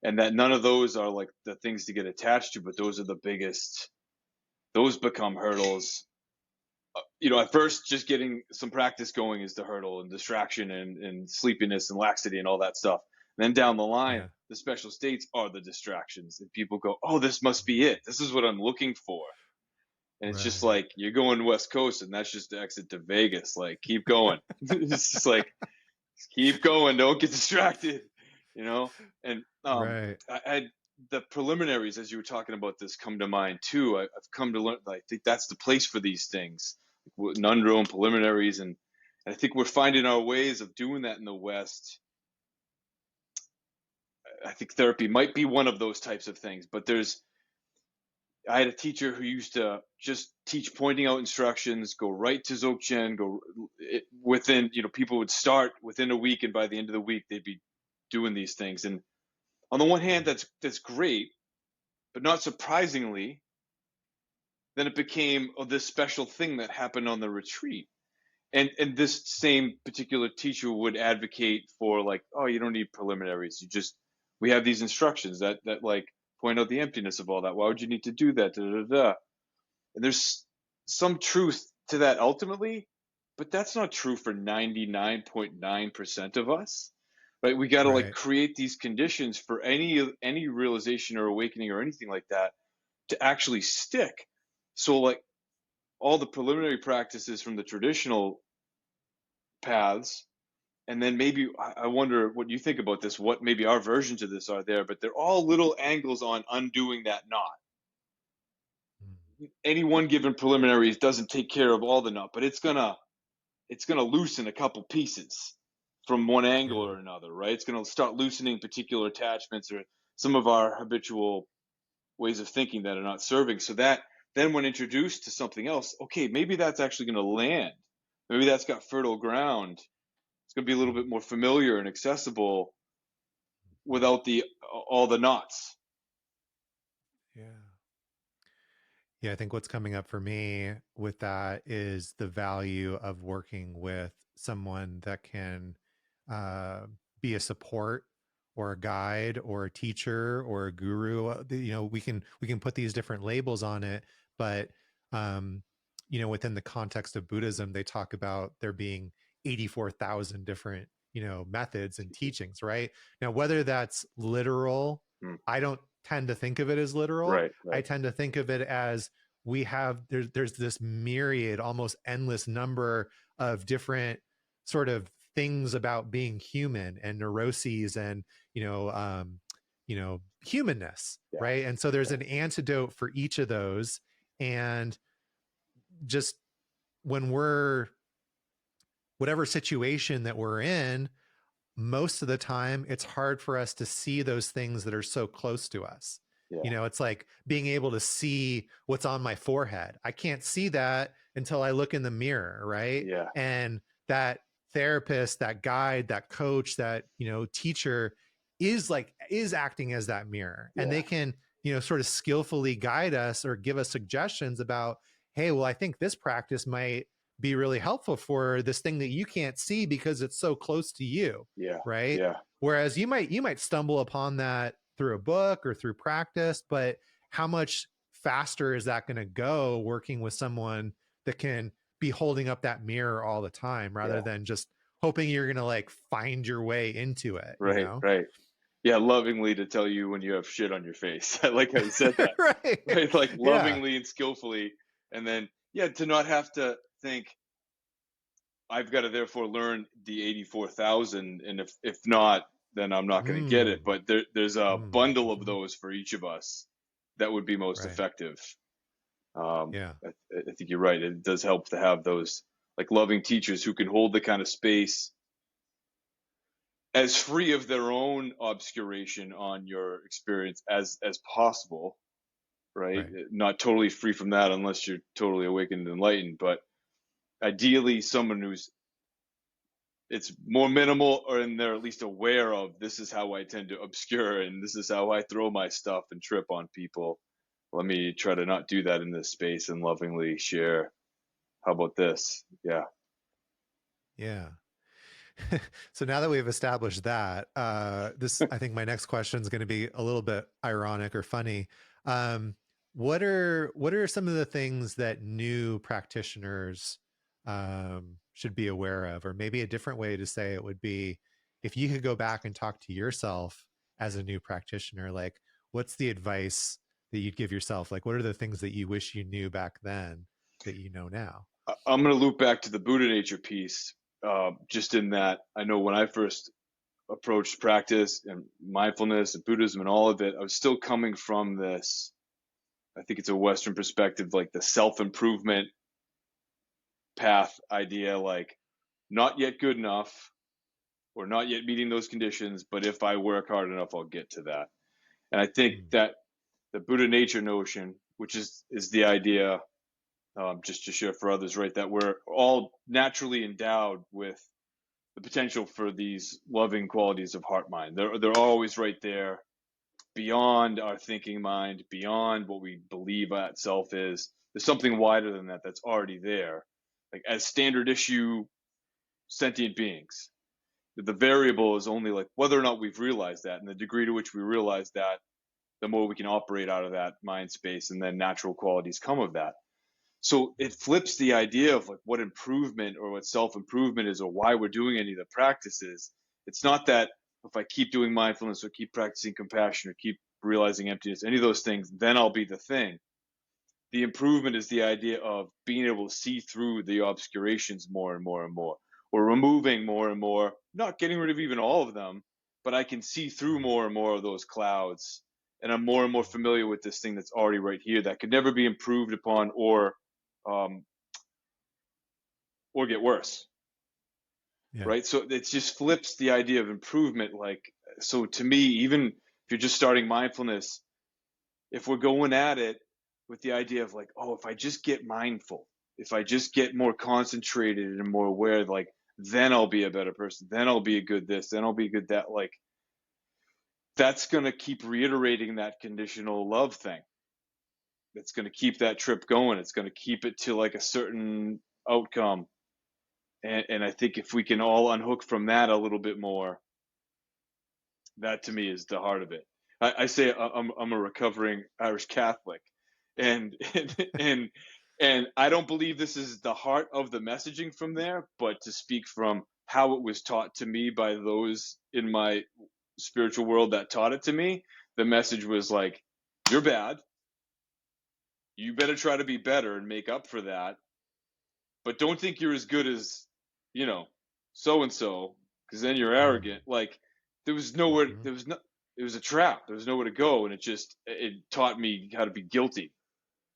and that none of those are like the things to get attached to, but those are the biggest. Those become hurdles. At first, just getting some practice going is the hurdle, and distraction and sleepiness and laxity and all that stuff. And then down the line, Yeah. the special states are the distractions, and people go, "Oh, this must be it. This is what I'm looking for." And it's just Right. like, you're going West Coast and that's just the exit to Vegas. Like, keep going. It's just like, keep going. Don't get distracted, you know? And Right. I had the preliminaries, as you were talking about this, come to mind too. I've come to learn, I think that's the place for these things, Nundro and preliminaries. And I think we're finding our ways of doing that in the West. I think therapy might be one of those types of things, but I had a teacher who used to just teach pointing out instructions, go right to Dzogchen, within, people would start within a week, and by the end of the week, they'd be doing these things. And on the one hand, that's great, but not surprisingly, then it became this special thing that happened on the retreat. And this same particular teacher would advocate for, like, oh, you don't need preliminaries. We have these instructions that like point out the emptiness of all that. Why would you need to do that? Da, da, da. And there's some truth to that ultimately, but that's not true for 99.9% of us, right? We got to like Right. create these conditions for any realization or awakening or anything like that to actually stick. So like all the preliminary practices from the traditional paths, and then maybe I wonder what you think about this, what maybe our versions of this are there, but they're all little angles on undoing that knot. Mm. Any one given preliminaries doesn't take care of all the knot, but it's gonna loosen a couple pieces from one angle Yeah. or another, right? It's gonna start loosening particular attachments or some of our habitual ways of thinking that are not serving. So that then when introduced to something else, okay, maybe that's actually gonna land. Maybe that's got fertile ground. It's gonna be a little bit more familiar and accessible without all the knots. Yeah. Yeah, I think what's coming up for me with that is the value of working with someone that can uh, be a support or a guide or a teacher or a guru. We can put these different labels on it, but within the context of Buddhism, they talk about there being 84,000 different methods and teachings. Right now, whether that's literal, Hmm. I don't tend to think of it as literal. Right. I tend to think of it as there's this myriad, almost endless number of different sort of things about being human and neuroses and humanness, Yeah. right? And so there's an antidote for each of those. And just when we're whatever situation that we're in, most of the time it's hard for us to see those things that are so close to us. Yeah. It's like being able to see what's on my forehead. I can't see that until I look in the mirror, right? Yeah. And that therapist, that guide, that coach, that teacher is acting as that mirror, and Yeah. they can sort of skillfully guide us or give us suggestions about, hey, well, I think this practice might be really helpful for this thing that you can't see because it's so close to you. Yeah. Right. Yeah. Whereas you might stumble upon that through a book or through practice, but how much faster is that going to go working with someone that can be holding up that mirror all the time rather Yeah. than just hoping you're going to like find your way into it, Right. Right. Yeah, lovingly to tell you when you have shit on your face. I like how you said that. Right. Right? Like Yeah. lovingly and skillfully. And then, yeah, to not have to think, I've got to therefore learn the 84,000. And if not, then I'm not going to get it. Mm. But there's a Mm. bundle of Mhm. those for each of us that would be most Right. effective. Yeah. I think you're right. It does help to have those like loving teachers who can hold the kind of space as free of their own obscuration on your experience as possible, right? Right. Not totally free from that unless you're totally awakened and enlightened, but ideally someone who's it's more minimal, or and they're at least aware of, this is how I tend to obscure and this is how I throw my stuff and trip on people. Let me try to not do that in this space and lovingly share. How about this? Yeah. Yeah. So now that we've established that, I think my next question is going to be a little bit ironic or funny. Um, what are some of the things that new practitioners should be aware of? Or maybe a different way to say it would be, if you could go back and talk to yourself as a new practitioner, like what's the advice that you'd give yourself? Like, what are the things that you wish you knew back then that you know now? I'm going to loop back to the Buddha nature piece, just in that I know when I first approached practice and mindfulness and Buddhism and all of it, I was still coming from this, I think it's a Western perspective, like the self-improvement path idea, like not yet good enough or not yet meeting those conditions, but if I work hard enough, I'll get to that. And I think that the Buddha nature notion, which is the idea, just to share for others, right, that we're all naturally endowed with the potential for these loving qualities of heart mind. They're always right there, beyond our thinking mind, beyond what we believe that self is. There's something wider than that that's already there, like as standard issue sentient beings. The variable is only like whether or not we've realized that, and the degree to which we realize that, the more we can operate out of that mind space, and then natural qualities come of that. So it flips the idea of like what improvement or what self-improvement is, or why we're doing any of the practices. It's not that if I keep doing mindfulness or keep practicing compassion or keep realizing emptiness, any of those things, then I'll be the thing. The improvement is the idea of being able to see through the obscurations more and more and more, or removing more and more, not getting rid of even all of them, but I can see through more and more of those clouds. And I'm more and more familiar with this thing that's already right here that could never be improved upon or get worse. Yeah. Right. So it just flips the idea of improvement. Like, so to me, even if you're just starting mindfulness, if we're going at it with the idea of like, oh, if I just get mindful, if I just get more concentrated and more aware, like, then I'll be a better person, then I'll be a good this, then I'll be a good that, like, that's going to keep reiterating that conditional love thing. It's going to keep that trip going. It's going to keep it to like a certain outcome. And I think if we can all unhook from that a little bit more, that to me is the heart of it. I say I'm a recovering Irish Catholic, and I don't believe this is the heart of the messaging from there, but to speak from how it was taught to me by those in my spiritual world that taught it to me, the message was like, you're bad. You better try to be better and make up for that. But don't think you're as good as, so-and-so, because then you're arrogant. Like, there was nowhere, it was a trap. There was nowhere to go. And it taught me how to be guilty,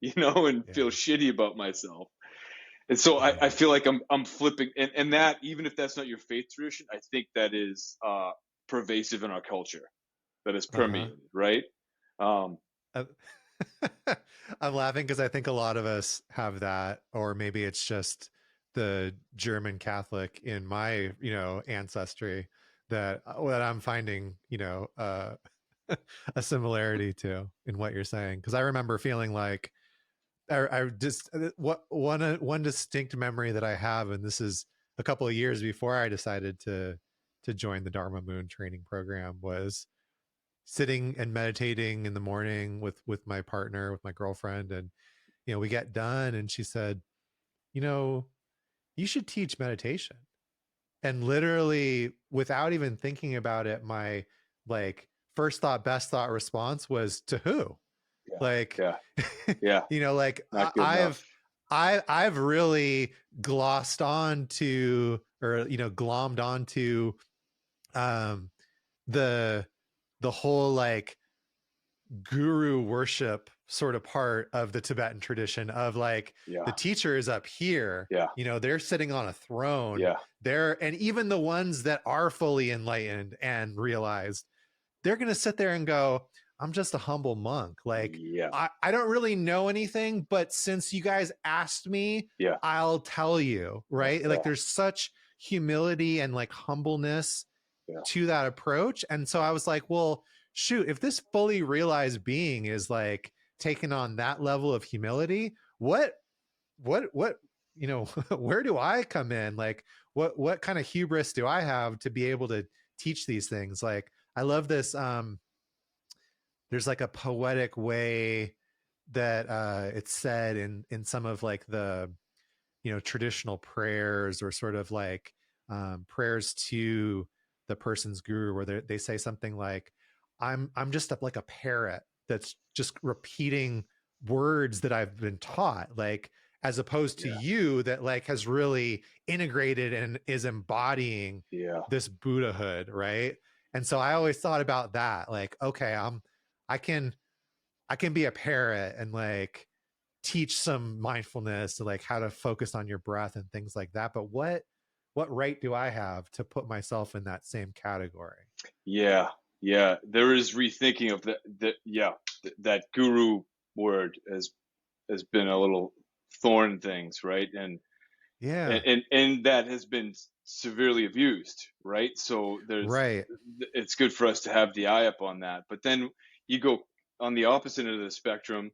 and feel shitty about myself. And so I feel like I'm flipping, and that, even if that's not your faith tradition, I think that is pervasive in our culture, that is permeated, right? I'm laughing because I think a lot of us have that, or maybe it's just the German Catholic in my, ancestry that I'm finding, a similarity to in what you're saying. Because I remember feeling like I just one distinct memory that I have, and this is a couple of years before I decided to join the Dharma Moon training program, was sitting and meditating in the morning with my partner, with my girlfriend, and we get done, and she said, you should teach meditation. And literally, without even thinking about it, my like first thought, best thought response was, to who? I've really glossed on to, or glommed onto the whole like guru worship sort of part of the Tibetan tradition of like, the teacher is up here, they're sitting on a throne, and even the ones that are fully enlightened and realized, they're going to sit there and go, I'm just a humble monk. Like, I don't really know anything, but since you guys asked me, I'll tell you, right? Like, there's such humility and like humbleness to that approach. And so I was like, well, shoot, if this fully realized being is like taking on that level of humility, what, where do I come in? Like, what kind of hubris do I have to be able to teach these things? Like, I love this. There's like a poetic way that it's said in some of like the, traditional prayers, or sort of like prayers to the person's guru, where they say something like, I'm just like a parrot that's just repeating words that I've been taught, like, as opposed to you that like has really integrated and is embodying this Buddhahood, right? And so I always thought about that, like, okay, I can be a parrot and like teach some mindfulness, like how to focus on your breath and things like that. But what right do I have to put myself in that same category? Yeah. There is rethinking of that guru word has been a little thorn things, right? And that has been severely abused, right? So it's good for us to have the eye up on that. But then you go on the opposite end of the spectrum.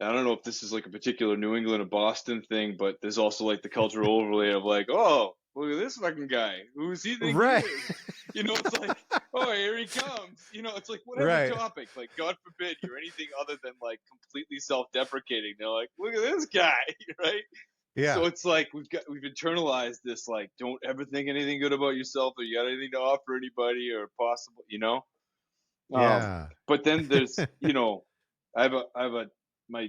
I don't know if this is like a particular New England or Boston thing, but there's also like the cultural overlay of like, oh, look at this fucking guy. Who's he think he is? You know, it's like, oh, here he comes. You know, it's like whatever topic, like God forbid you're anything other than like completely self-deprecating. They're like, look at this guy, right? Yeah. So it's like we've internalized this, like, don't ever think anything good about yourself, or you got anything to offer anybody, or possible, you know. Yeah. But then there's, you know, I have my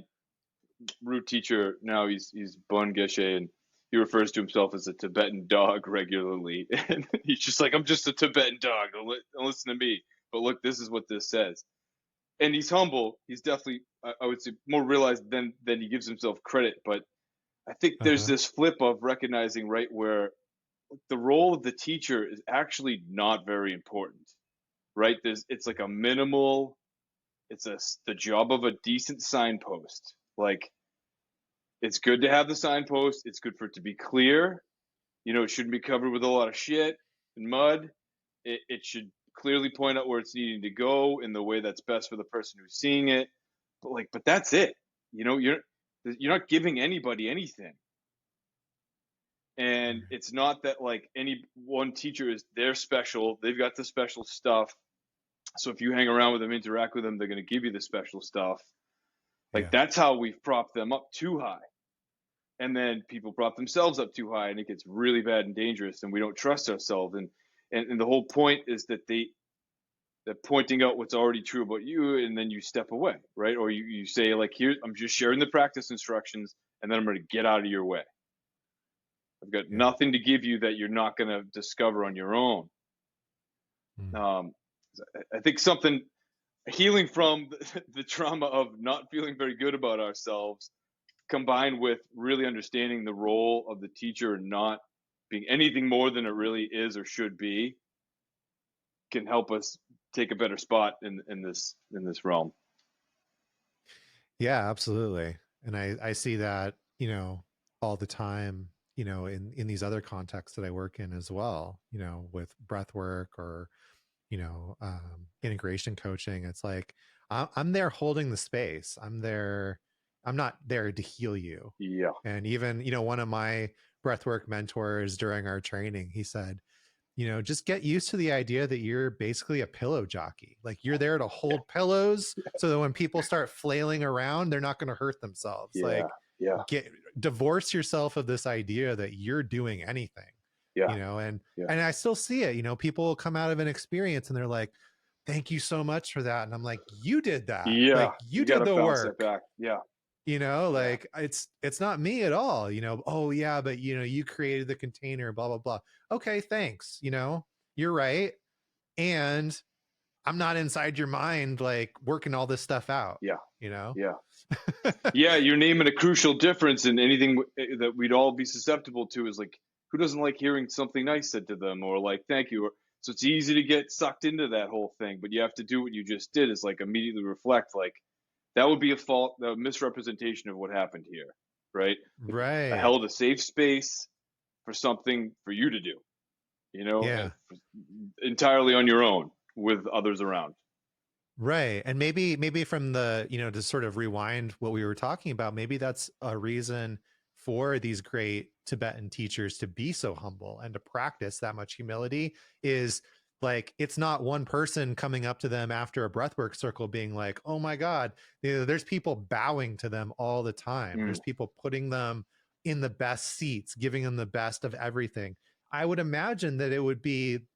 root teacher now. He's Bon Geshe, and he refers to himself as a Tibetan dog regularly. And he's just like, I'm just a Tibetan dog. Don't listen to me. But look, this is what this says. And he's humble. He's definitely, I would say, more realized than he gives himself credit. But I think there's this flip of recognizing, right, where the role of the teacher is actually not very important, right? It's like a minimal, the job of a decent signpost. Like, it's good to have the signpost. It's good for it to be clear. You know, it shouldn't be covered with a lot of shit and mud. It should clearly point out where it's needing to go in the way that's best for the person who's seeing it. But that's it. You know, you're not giving anybody anything. And it's not that like any one teacher they're special. They've got the special stuff. So if you hang around with them, interact with them, they're going to give you the special stuff. Like that's how we've propped them up too high. And then people prop themselves up too high, and it gets really bad and dangerous, and we don't trust ourselves. And the whole point is that they're pointing out what's already true about you, and then you step away, right? Or you say, like, here, I'm just sharing the practice instructions, and then I'm going to get out of your way. I've got nothing to give you that you're not going to discover on your own. I think healing from the trauma of not feeling very good about ourselves, combined with really understanding the role of the teacher and not being anything more than it really is or should be, can help us take a better spot in this realm. Yeah, absolutely. And I see that, you know, all the time, you know, in these other contexts that I work in as well, you know, with breath work or, you know, integration coaching. It's like, I'm there holding the space. I'm not there to heal you. Yeah. And even, you know, one of my breathwork mentors during our training, he said, you know, just get used to the idea that you're basically a pillow jockey. Like, you're there to hold pillows so that when people start flailing around, they're not going to hurt themselves. Divorce yourself of this idea that you're doing anything, you know, and I still see it, you know, people come out of an experience and they're like, thank you so much for that. And I'm like, you did that. Like, you did the work. You know, like, it's not me at all, you know. Oh yeah, but you know, you created the container, blah, blah, blah. Okay, thanks. You know, you're right. And I'm not inside your mind, like, working all this stuff out. Yeah. You know? Yeah. Yeah. You're naming a crucial difference, in anything that we'd all be susceptible to is like, who doesn't like hearing something nice said to them, or like, thank you. So it's easy to get sucked into that whole thing, but you have to do what you just did, is like immediately reflect, like, that would be a misrepresentation of what happened here, right? Right. I held a safe space for something for you to do, you know, entirely on your own with others around. Right. And maybe from the, you know, to sort of rewind what we were talking about, maybe that's a reason for these great Tibetan teachers to be so humble and to practice that much humility, is like, it's not one person coming up to them after a breathwork circle being like, oh my God, you know, there's people bowing to them all the time. There's people putting them in the best seats, giving them the best of everything. I would imagine that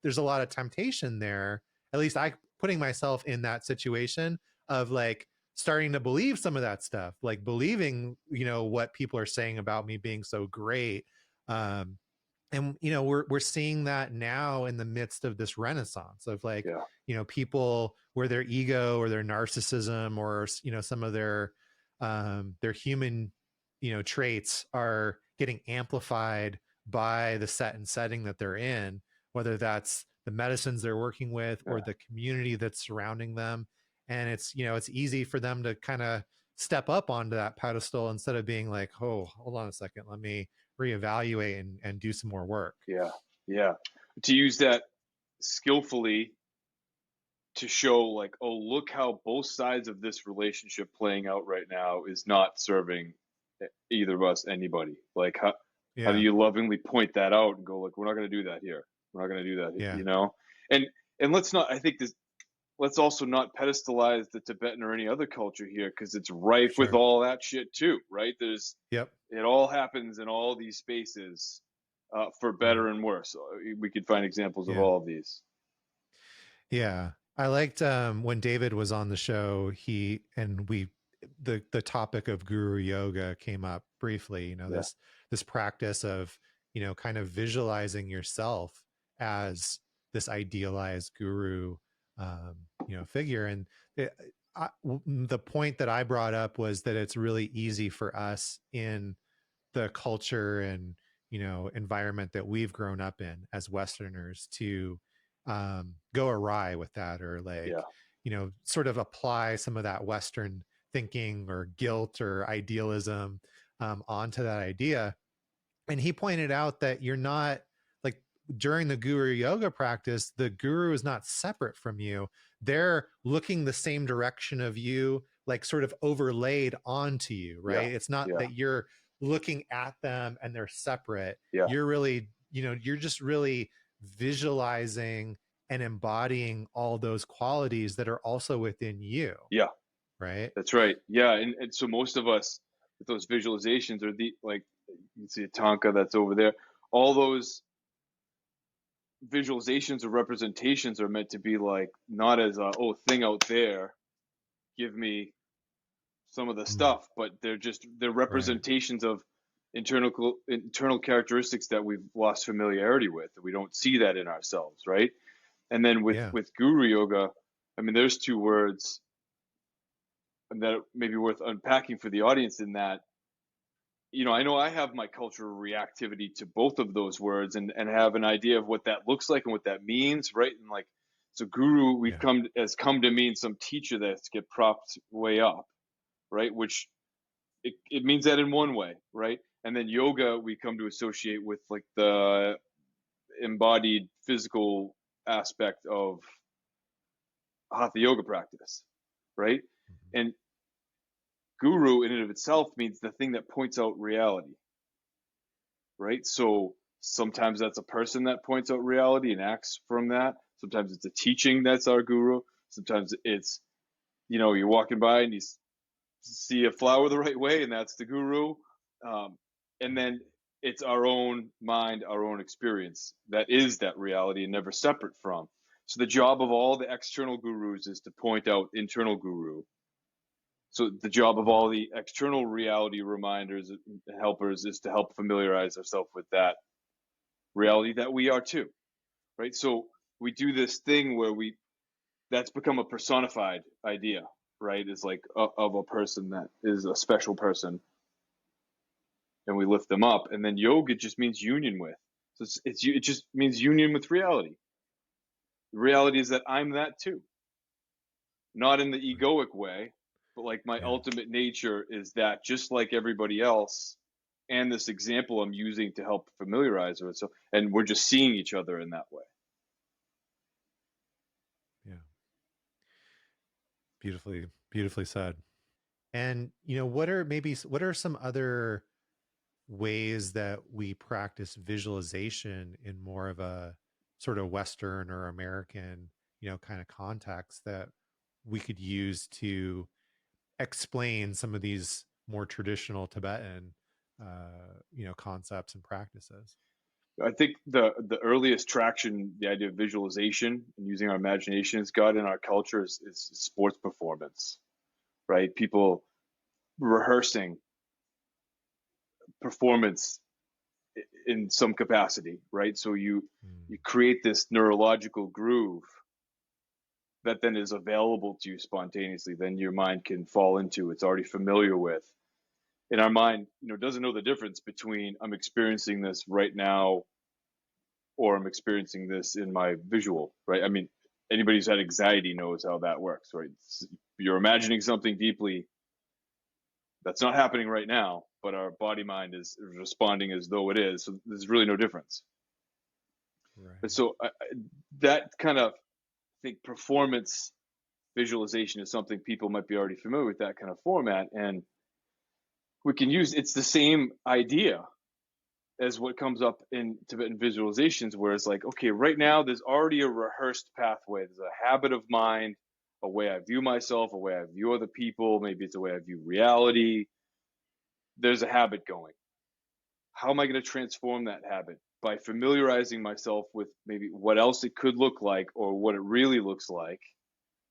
there's a lot of temptation there. At least putting myself in that situation, of like starting to believe some of that stuff, like believing, what people are saying about me being so great. Um, and we're seeing that now in the midst of this renaissance of like, people where their ego or their narcissism or some of their human traits are getting amplified by the set and setting that they're in, whether that's the medicines they're working with or the community that's surrounding them. And it's easy for them to kind of step up onto that pedestal instead of being like, oh, hold on a second, let me reevaluate and do some more work. Yeah. To use that skillfully to show like, oh, look how both sides of this relationship playing out right now is not serving either of us, anybody. Like, how do you lovingly point that out and go like, we're not going to do that here. We're not going to do that, and let's not, I think this, let's also not pedestalize the Tibetan or any other culture here, because it's rife with all that shit too, right? It all happens in all these spaces, for better and worse. We could find examples of all of these. Yeah. I liked when David was on the show, the topic of guru yoga came up briefly, this practice of, kind of visualizing yourself as this idealized guru, figure. And the point that I brought up was that it's really easy for us in the culture and, environment that we've grown up in as Westerners to go awry with that, or like, sort of apply some of that Western thinking or guilt or idealism onto that idea. And he pointed out that you're not like, during the guru yoga practice, the guru is not separate from you. They're looking the same direction of you, like sort of overlaid onto you, right? It's not that you're looking at them and they're separate. You're really, you're just really visualizing and embodying all those qualities that are also within you. Right. That's right. And so most of us with those visualizations are like, you see a Tonka that's over there. All those visualizations or representations are meant to be like, not as a thing out there, give me some of the stuff, but they're representations of internal characteristics that we've lost familiarity with, that we don't see that in ourselves, right? And then with guru yoga, I mean, there's two words that may be worth unpacking for the audience, in that, I know I have my cultural reactivity to both of those words, and have an idea of what that looks like and what that means, right? And like, so guru, has come to mean some teacher that's get propped way up, right? Which it means that in one way, right? And then yoga, we come to associate with like the embodied physical aspect of hatha yoga practice, right? And guru in and of itself means the thing that points out reality, right? So sometimes that's a person that points out reality and acts from that. Sometimes it's a teaching that's our guru. Sometimes it's, you're walking by and you see a flower the right way, and that's the guru. And then it's our own mind, our own experience that is that reality and never separate from. So the job of all the external gurus is to point out internal guru. So the job of all the external reality reminders and helpers is to help familiarize ourselves with that reality that we are too, right? So we do this thing where that's become a personified idea, right? It's like of a person that is a special person, and we lift them up. And then yoga just means union with. So it just means union with reality. The reality is that I'm that too, not in the egoic way, but like my ultimate nature is that, just like everybody else. And this example I'm using to help familiarize with. So, and we're just seeing each other in that way. Beautifully said. And, what are some other ways that we practice visualization in more of a sort of Western or American, kind of context that we could use to explain some of these more traditional Tibetan, concepts and practices? I think the earliest traction, the idea of visualization and using our imagination has got in our culture is sports performance, right? People rehearsing performance in some capacity, right? So you create this neurological groove that then is available to you spontaneously. Then your mind can fall into. It's already familiar with. And our mind, doesn't know the difference between I'm experiencing this right now or I'm experiencing this in my visual, right? I mean, anybody who's had anxiety knows how that works, right? You're imagining something deeply that's not happening right now, but our body mind is responding as though it is. So there's really no difference. Right. And so that kind of, I think, performance visualization is something people might be already familiar with, that kind of format. And we can use, it's the same idea as what comes up in Tibetan visualizations, where it's like, okay, right now there's already a rehearsed pathway. There's a habit of mind, a way I view myself, a way I view other people. Maybe it's a way I view reality. There's a habit going. How am I going to transform that habit? By familiarizing myself with maybe what else it could look like or what it really looks like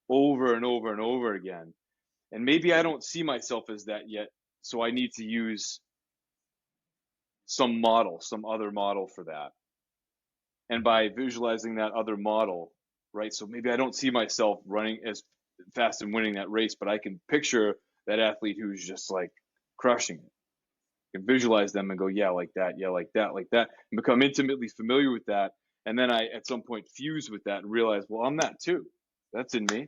over and over and over again. And maybe I don't see myself as that yet, so I need to use some other model for that. And by visualizing that other model, right? So maybe I don't see myself running as fast and winning that race, but I can picture that athlete who's just like crushing it. I can visualize them and go, yeah, like that, like that, and become intimately familiar with that. And then I, at some point, fuse with that and realize, well, I'm that too. That's in me.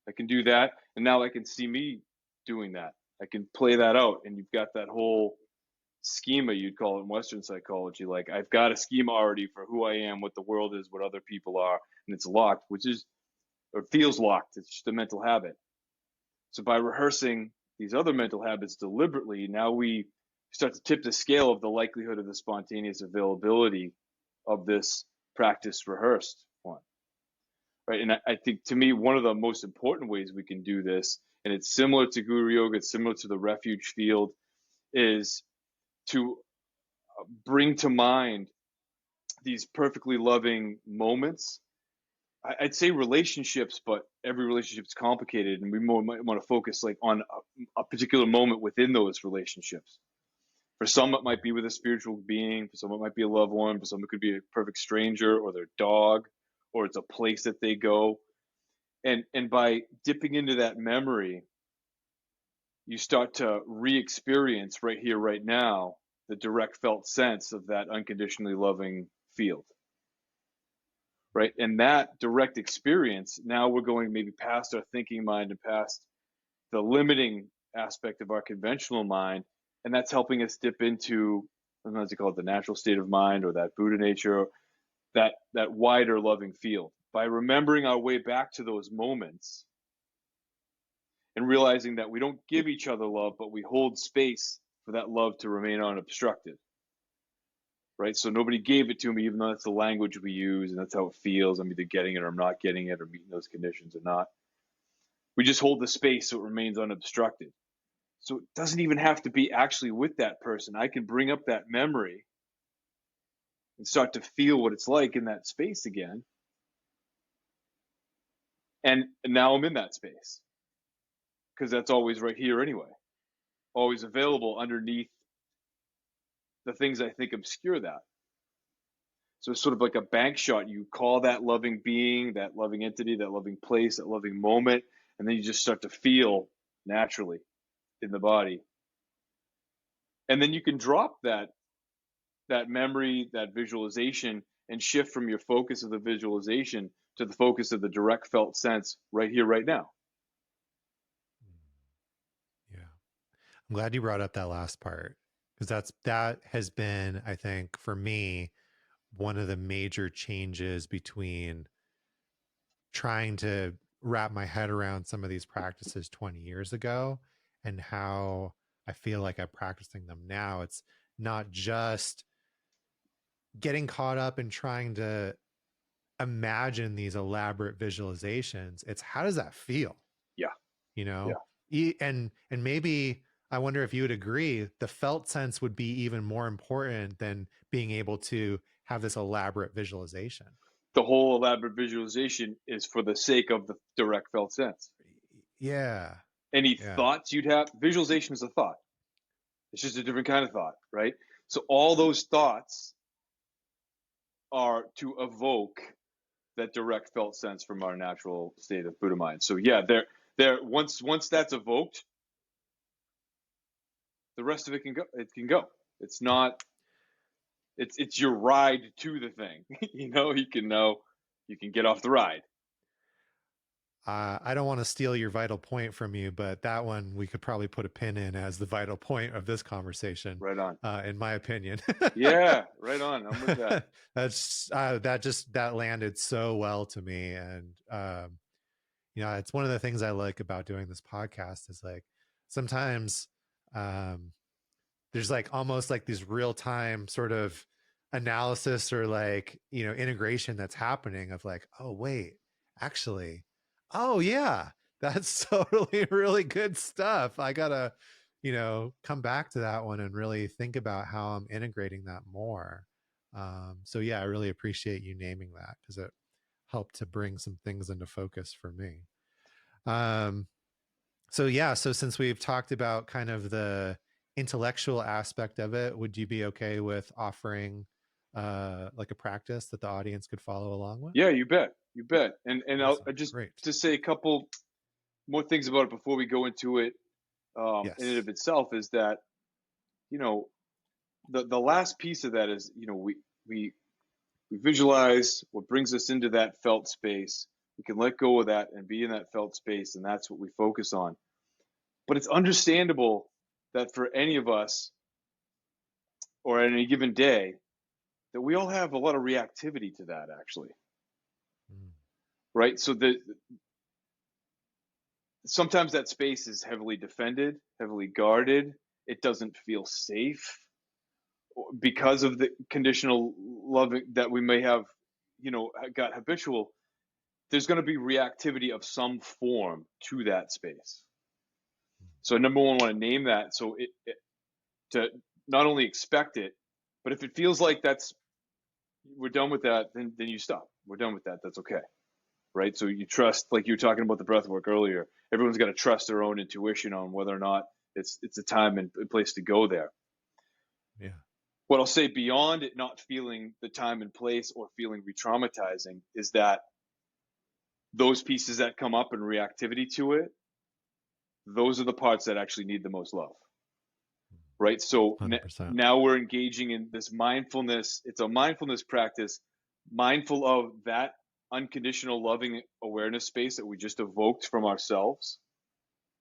I can do that. And now I can see me doing that. I can play that out. And you've got that whole schema, you'd call it in Western psychology. Like, I've got a schema already for who I am, what the world is, what other people are, and it's locked, or feels locked. It's just a mental habit. So by rehearsing these other mental habits deliberately, now we start to tip the scale of the likelihood of the spontaneous availability of this practice rehearsed one. Right. And I think, to me, one of the most important ways we can do this, and it's similar to Guru Yoga, it's similar to the refuge field, is to bring to mind these perfectly loving moments. I'd say relationships, but every relationship is complicated, and we might want to focus like on a particular moment within those relationships. For some, it might be with a spiritual being. For some, it might be a loved one. For some, it could be a perfect stranger or their dog, or it's a place that they go. And by dipping into that memory, you start to re-experience right here, right now, the direct felt sense of that unconditionally loving field. Right? And that direct experience, now we're going maybe past our thinking mind and past the limiting aspect of our conventional mind. And that's helping us dip into, sometimes they call it the natural state of mind, or that Buddha nature, that wider loving field. By remembering our way back to those moments and realizing that we don't give each other love, but we hold space for that love to remain unobstructed. Right? So nobody gave it to me, even though that's the language we use and that's how it feels. I'm either getting it or I'm not getting it, or meeting those conditions or not. We just hold the space so it remains unobstructed. So it doesn't even have to be actually with that person. I can bring up that memory and start to feel what it's like in that space again. And now I'm in that space, because that's always right here anyway, always available underneath the things I think obscure that. So it's sort of like a bank shot. You call that loving being, that loving entity, that loving place, that loving moment, and then you just start to feel naturally in the body. And then you can drop that memory, that visualization, and shift from your focus of the visualization to the focus of the direct felt sense right here, right now. Yeah. I'm glad you brought up that last part, because that has been, I think, for me, one of the major changes between trying to wrap my head around some of these practices 20 years ago and how I feel like I'm practicing them now. It's not just getting caught up in trying to imagine these elaborate visualizations. It's, how does that feel? Yeah. Yeah. And maybe, I wonder if you would agree, the felt sense would be even more important than being able to have this elaborate visualization. The whole elaborate visualization is for the sake of the direct felt sense. Yeah. Any Yeah. thoughts you'd have, visualization is a thought. It's just a different kind of thought, right? So all those thoughts are to evoke that direct felt sense from our natural state of Buddha mind. So yeah, once that's evoked, the rest of it can go. It can go. It's not. It's your ride to the thing. You can get off the ride. I don't want to steal your vital point from you, but that one we could probably put a pin in as the vital point of this conversation. Right on. In my opinion. Yeah, right on. I'm with that. That landed so well to me. And, it's one of the things I like about doing this podcast is like, sometimes, there's like almost like these real time sort of analysis or like, integration that's happening of like, oh, wait, actually, oh yeah, that's totally really good stuff. I gotta, come back to that one and really think about how I'm integrating that more. So yeah, I really appreciate you naming that because it helped to bring some things into focus for me. So since we've talked about kind of the intellectual aspect of it, would you be okay with offering like a practice that the audience could follow along with? Yeah, you bet. And Awesome. I'll just Great. to say a couple more things about it before we go into it. Yes. In and of itself is that, the last piece of that is, we visualize what brings us into that felt space. We can let go of that and be in that felt space, and that's what we focus on. But it's understandable that for any of us, or at any given day, that we all have a lot of reactivity to that, actually. Right? So sometimes that space is heavily defended, heavily guarded. It doesn't feel safe because of the conditional loving that we may have, got habitual. There's going to be reactivity of some form to that space. So number one, I want to name that. So to not only expect it, but if it feels like we're done with that, then you stop. We're done with that. That's okay. Right? So you trust, like you were talking about the breath work earlier, everyone's got to trust their own intuition on whether or not it's a time and place to go there. Yeah. What I'll say beyond it not feeling the time and place or feeling re-traumatizing is that those pieces that come up in reactivity to it, those are the parts that actually need the most love. Right? So now we're engaging in this mindfulness. It's a mindfulness practice, mindful of that unconditional loving awareness space that we just evoked from ourselves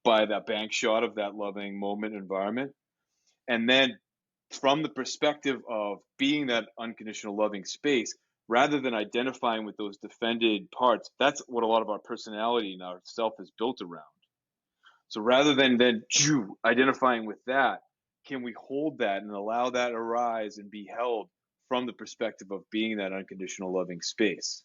by that bank shot of that loving moment environment. And then from the perspective of being that unconditional loving space, rather than identifying with those defended parts, that's what a lot of our personality and our self is built around. So rather than identifying with that, can we hold that and allow that arise and be held from the perspective of being that unconditional loving space?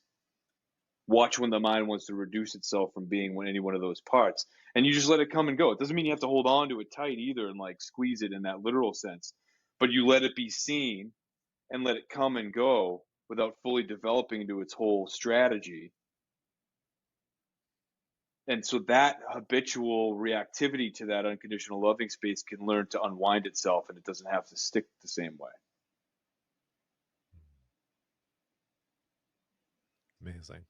Watch when the mind wants to reduce itself from being any one of those parts, and you just let it come and go. It doesn't mean you have to hold on to it tight either and like squeeze it in that literal sense, but you let it be seen and let it come and go without fully developing into its whole strategy. And so that habitual reactivity to that unconditional loving space can learn to unwind itself, and it doesn't have to stick the same way. Amazing.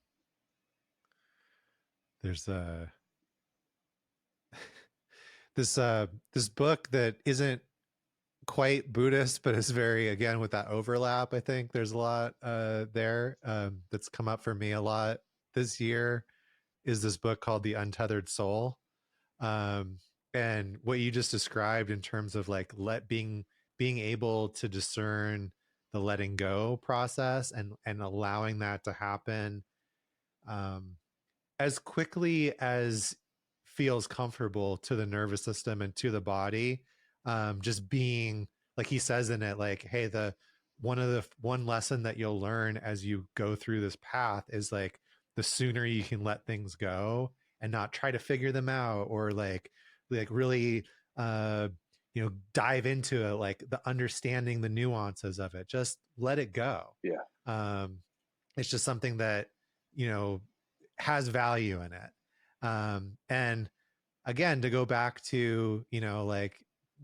There's this book that isn't quite Buddhist, but is very, again, with that overlap. I think there's a lot there that's come up for me a lot this year is this book called The Untethered Soul. And what you just described in terms of like being able to discern the letting go process and allowing that to happen as quickly as feels comfortable to the nervous system and to the body. Just being, like he says in it, like, hey, one lesson that you'll learn as you go through this path is like the sooner you can let things go and not try to figure them out or like really dive into it, like the understanding the nuances of it. Just let it go. Yeah. It's just something that, has value in it. And again, to go back to, like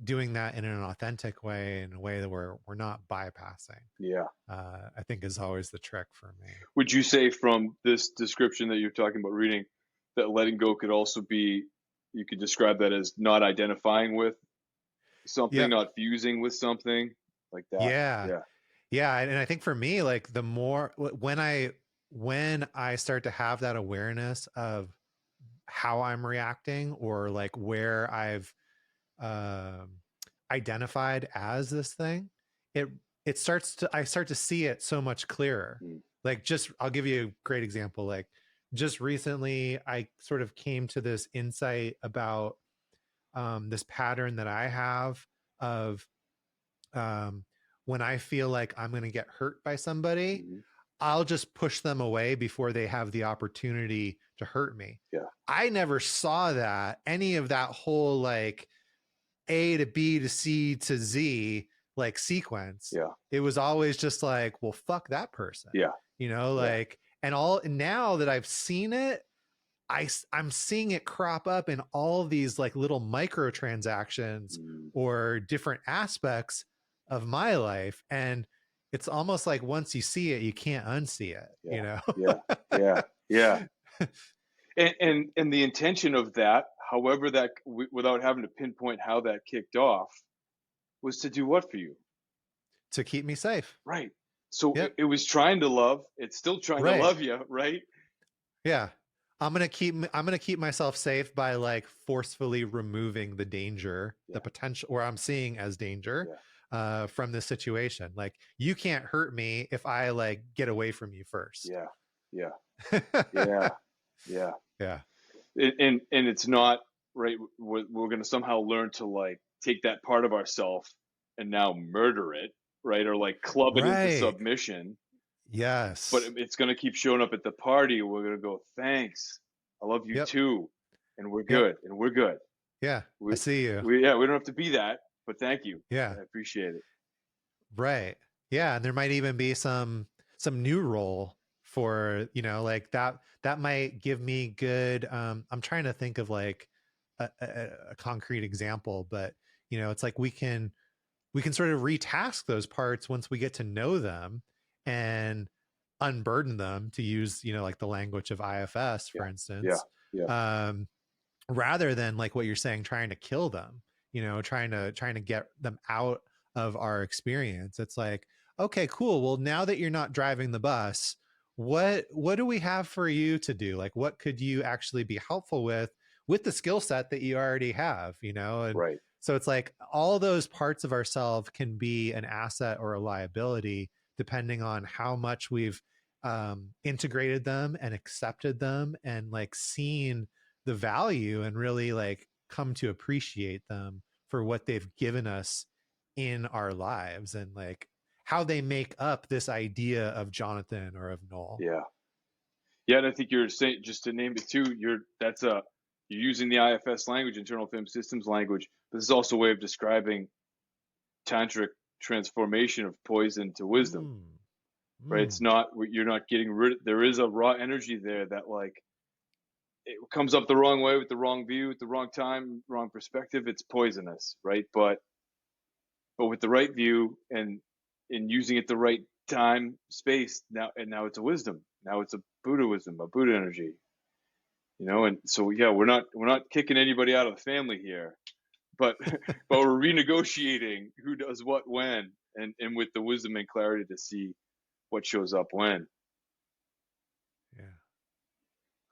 doing that in an authentic way, in a way that we're not bypassing. Yeah. I think is always the trick for me. Would you say from this description that you're talking about reading, that letting go could also be, you could describe that as not identifying with something, Yep. not fusing with something like that? Yeah. Yeah. Yeah. And I think for me, like the more, when I start to have that awareness of how I'm reacting, or like where I've identified as this thing, I start to see it so much clearer. Like, I'll give you a great example. Like, just recently, I sort of came to this insight about this pattern that I have of when I feel like I'm going to get hurt by somebody, I'll just push them away before they have the opportunity to hurt me. Yeah. I never saw any of that whole like A to B to C to Z like sequence. Yeah. It was always just like, well, fuck that person. Yeah. Like, and now that I've seen it, I'm seeing it crop up in all these like little micro transactions or different aspects of my life. And it's almost like once you see it, you can't unsee it, Yeah. And the intention of that, however, that without having to pinpoint how that kicked off, was to do what for you? To keep me safe. Right. So it was trying to love. It's still trying to love you, right? Yeah. I'm going to keep myself safe by like forcefully removing the danger, the potential, or I'm seeing as danger from this situation. Like, you can't hurt me if I like get away from you first. Yeah. And it's not right. We're going to somehow learn to like take that part of ourself and now murder it, right? Or like club it into submission. Yes. But it's going to keep showing up at the party. We're going to go, thanks, I love you too, and we're good, and we're good. Yeah, I see you. We don't have to be that, but thank you. Yeah, I appreciate it. Right. Yeah, and there might even be some new role for, like that might give me good. I'm trying to think of like a concrete example, but it's like we can sort of retask those parts once we get to know them and unburden them, to use like the language of IFS, for instance. Rather than like what you're saying, trying to kill them, trying to get them out of our experience. It's like, okay, cool, well, now that you're not driving the bus, what do we have for you to do? Like, what could you actually be helpful with the skill set that you already have, and so it's like all those parts of ourselves can be an asset or a liability, depending on how much we've integrated them and accepted them and like seen the value and really like come to appreciate them for what they've given us in our lives, and like how they make up this idea of Jonathan or of Noel. And I think you're saying, just to name it too, you're using the IFS language, internal film systems language. This is also a way of describing tantric transformation of poison to wisdom. Right? It's not, you're not getting rid of, there is a raw energy there that like, it comes up the wrong way with the wrong view, at the wrong time, wrong perspective. It's poisonous, right? But with the right view and using it the right time, space, now it's a wisdom. Now it's a Buddha wisdom, a Buddha energy. And so we're not kicking anybody out of the family here, but we're renegotiating who does what when, and with the wisdom and clarity to see what shows up when.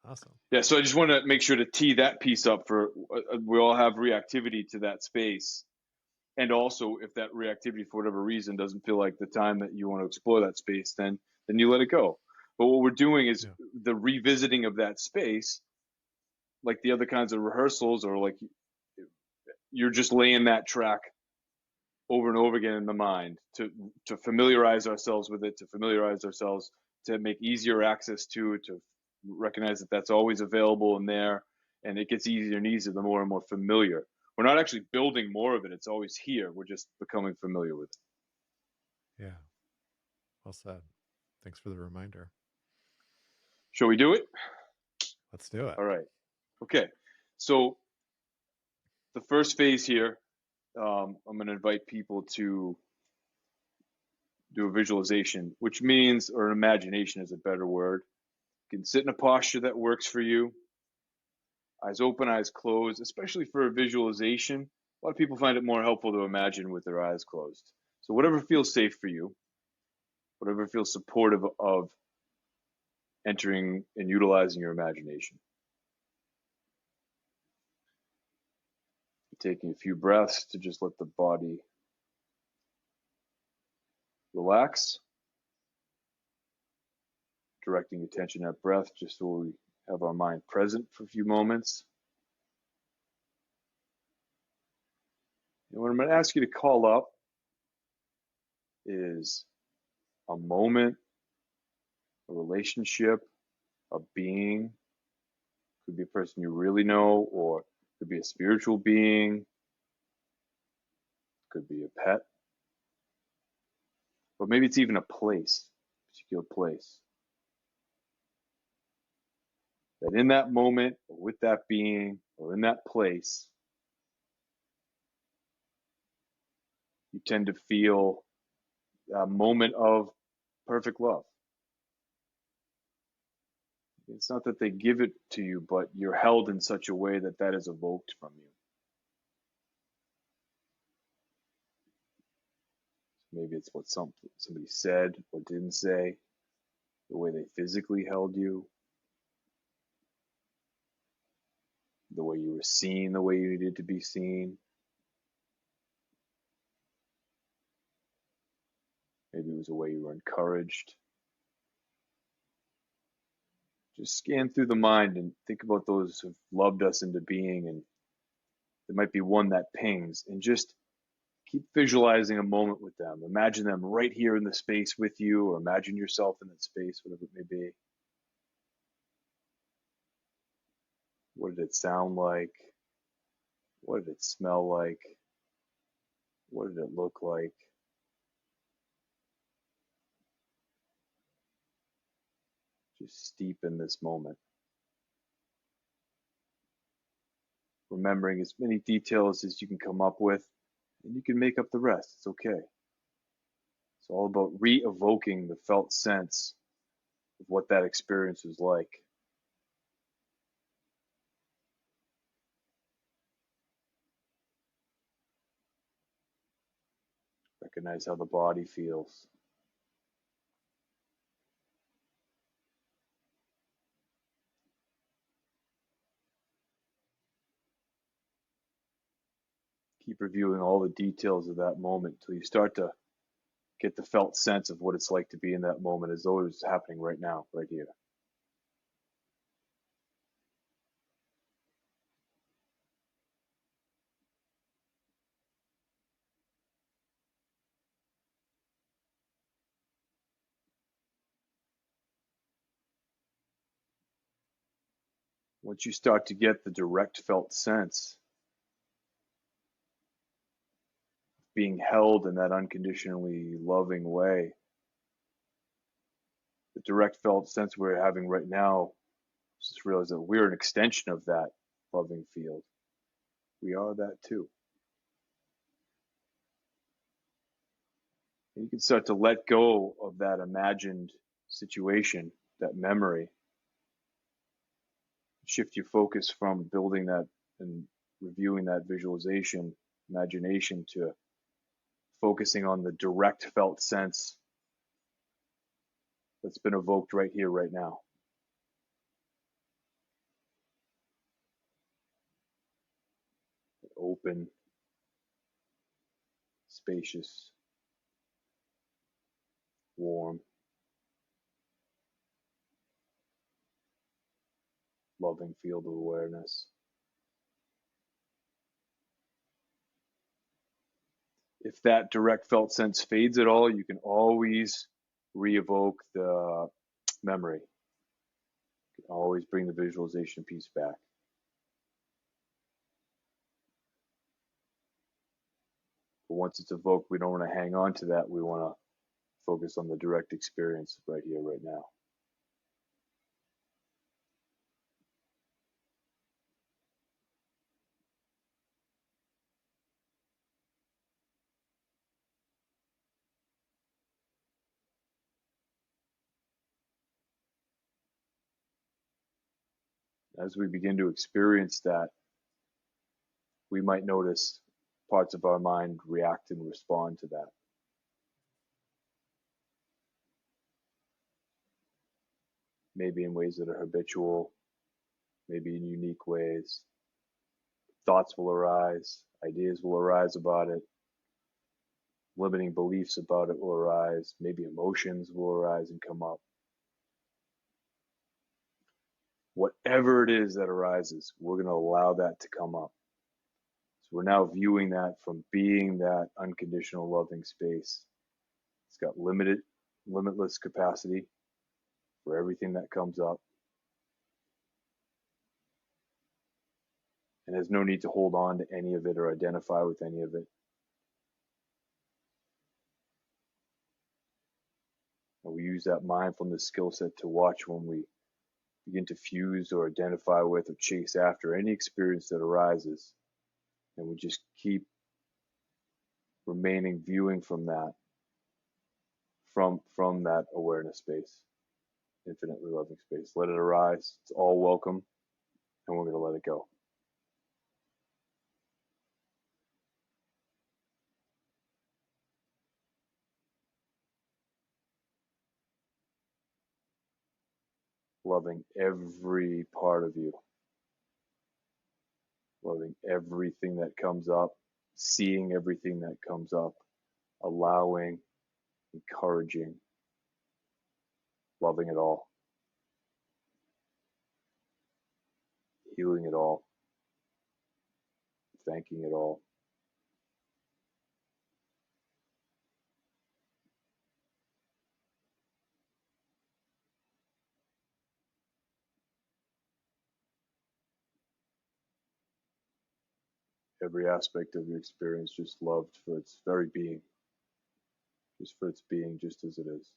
Awesome. So I just want to make sure to tee that piece up for we all have reactivity to that space. And also, if that reactivity for whatever reason doesn't feel like the time that you want to explore that space, then you let it go. But what we're doing is the revisiting of that space, like the other kinds of rehearsals, or like you're just laying that track over and over again in the mind to familiarize ourselves with it, to make easier access to it, to recognize that that's always available in there, and it gets easier and easier the more and more familiar. we're not actually building more of it. It's always here. We're just becoming familiar with it. Yeah. Well said. Thanks for the reminder. Shall we do it? Let's do it. All right. Okay. So the first phase here, I'm going to invite people to do a visualization, which means, or an imagination is a better word. You can sit in a posture that works for you. Eyes open, eyes closed, especially for a visualization. A lot of people find it more helpful to imagine with their eyes closed. So whatever feels safe for you, whatever feels supportive of entering and utilizing your imagination. Taking a few breaths to just let the body relax. Directing attention at breath just so we have our mind present for a few moments. And what I'm going to ask you to call up is a moment, a relationship, a being. Could be a person you really know, or could be a spiritual being, could be a pet, but maybe it's even a place, a particular place. That in that moment, or with that being, or in that place, you tend to feel a moment of perfect love. It's not that they give it to you, but you're held in such a way that that is evoked from you. Maybe it's what somebody said or didn't say, the way they physically held you, the way you were seen, the way you needed to be seen. Maybe it was the way you were encouraged. Just scan through the mind and think about those who've loved us into being, and there might be one that pings, and just keep visualizing a moment with them. Imagine them right here in the space with you, or imagine yourself in that space, whatever it may be. What did it sound like? What did it smell like? What did it look like? Just steep in this moment. Remembering as many details as you can come up with, and you can make up the rest. It's okay. It's all about re-evoking the felt sense of what that experience was like. Recognize how the body feels. Keep reviewing all the details of that moment until you start to get the felt sense of what it's like to be in that moment, as though it was happening right now, right here. Once you start to get the direct felt sense of being held in that unconditionally loving way, the direct felt sense we're having right now, just realize that we're an extension of that loving field. We are that too. And you can start to let go of that imagined situation, that memory. Shift your focus from building that and reviewing that visualization, imagination, to focusing on the direct felt sense that's been evoked right here, right now. Open, spacious, warm, loving field of awareness. If that direct felt sense fades at all, you can always re-evoke the memory. You can always bring the visualization piece back. But once it's evoked, we don't want to hang on to that. We want to focus on the direct experience right here, right now. As we begin to experience that, we might notice parts of our mind react and respond to that. Maybe in ways that are habitual, maybe in unique ways. Thoughts will arise, ideas will arise about it, limiting beliefs about it will arise, maybe emotions will arise and come up. Whatever it is that arises, we're going to allow that to come up. So we're now viewing that from being that unconditional loving space. It's got limitless capacity for everything that comes up. And there's no need to hold on to any of it or identify with any of it. And we use that mindfulness skill set to watch when we begin to fuse or identify with or chase after any experience that arises. And we just keep remaining viewing from that, from that awareness space, infinitely loving space. Let it arise. It's all welcome, and we're going to let it go. Loving every part of you. Loving everything that comes up, seeing everything that comes up, allowing, encouraging, loving it all, healing it all, thanking it all. Every aspect of your experience just loved for its very being, just for its being, just as it is.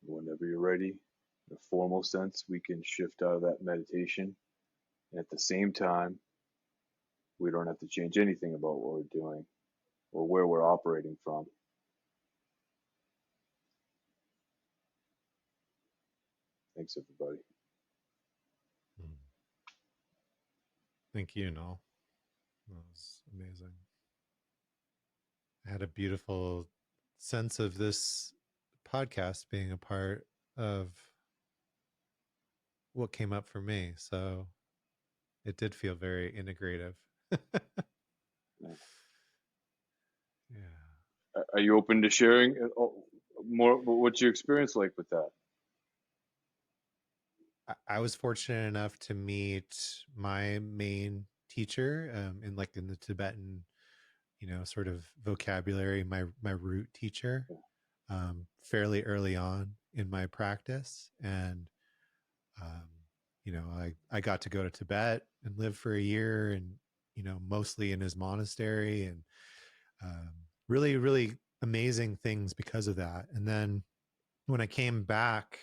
Whenever you're ready, in a formal sense, we can shift out of that meditation. And at the same time, we don't have to change anything about what we're doing or where we're operating from. Thanks, everybody. Thank you, Noel. That was amazing. I had a beautiful sense of this podcast being a part of what came up for me. So it did feel very integrative. Yeah. Are you open to sharing more? What's your experience like with that? I was fortunate enough to meet my main teacher in the Tibetan, sort of vocabulary, my root teacher, fairly early on in my practice. And, I got to go to Tibet and live for a year and, mostly in his monastery, and really, really amazing things because of that. And then when I came back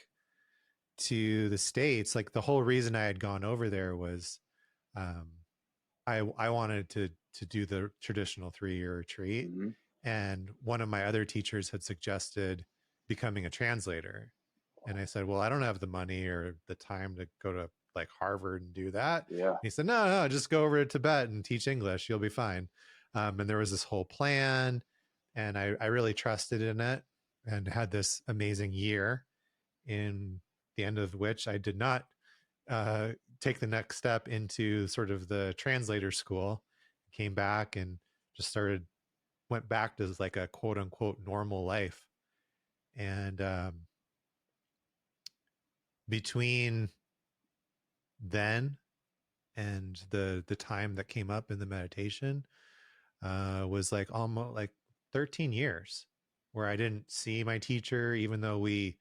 to the States, like the whole reason I had gone over there was I wanted to do the traditional 3-year retreat. Mm-hmm. And one of my other teachers had suggested becoming a translator. And I said, well, I don't have the money or the time to go to like Harvard and do that. Yeah. And he said, no, just go over to Tibet and teach English. You'll be fine. And there was this whole plan. And I really trusted in it and had this amazing year, in the end of which I did not take the next step into sort of the translator school. Came back and just went back to like a quote unquote normal life. And between then and the time that came up in the meditation was like almost like 13 years where I didn't see my teacher, even though we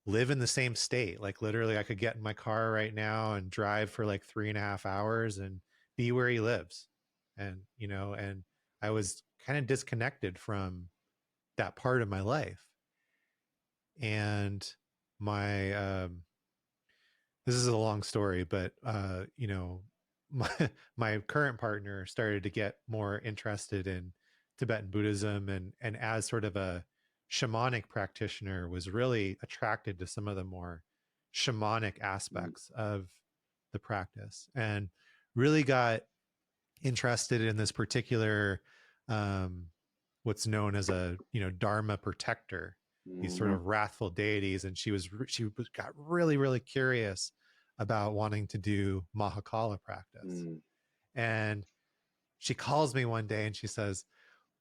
live in the same state. Like literally I could get in my car right now and drive for like 3.5 hours and be where he lives. And, and I was kind of disconnected from that part of my life. And my, this is a long story, but, my current partner started to get more interested in Tibetan Buddhism, and as sort of a shamanic practitioner was really attracted to some of the more shamanic aspects of the practice, and really got interested in this particular what's known as a Dharma protector, these sort of wrathful deities. And she got really curious about wanting to do Mahakala practice. And she calls me one day and she says,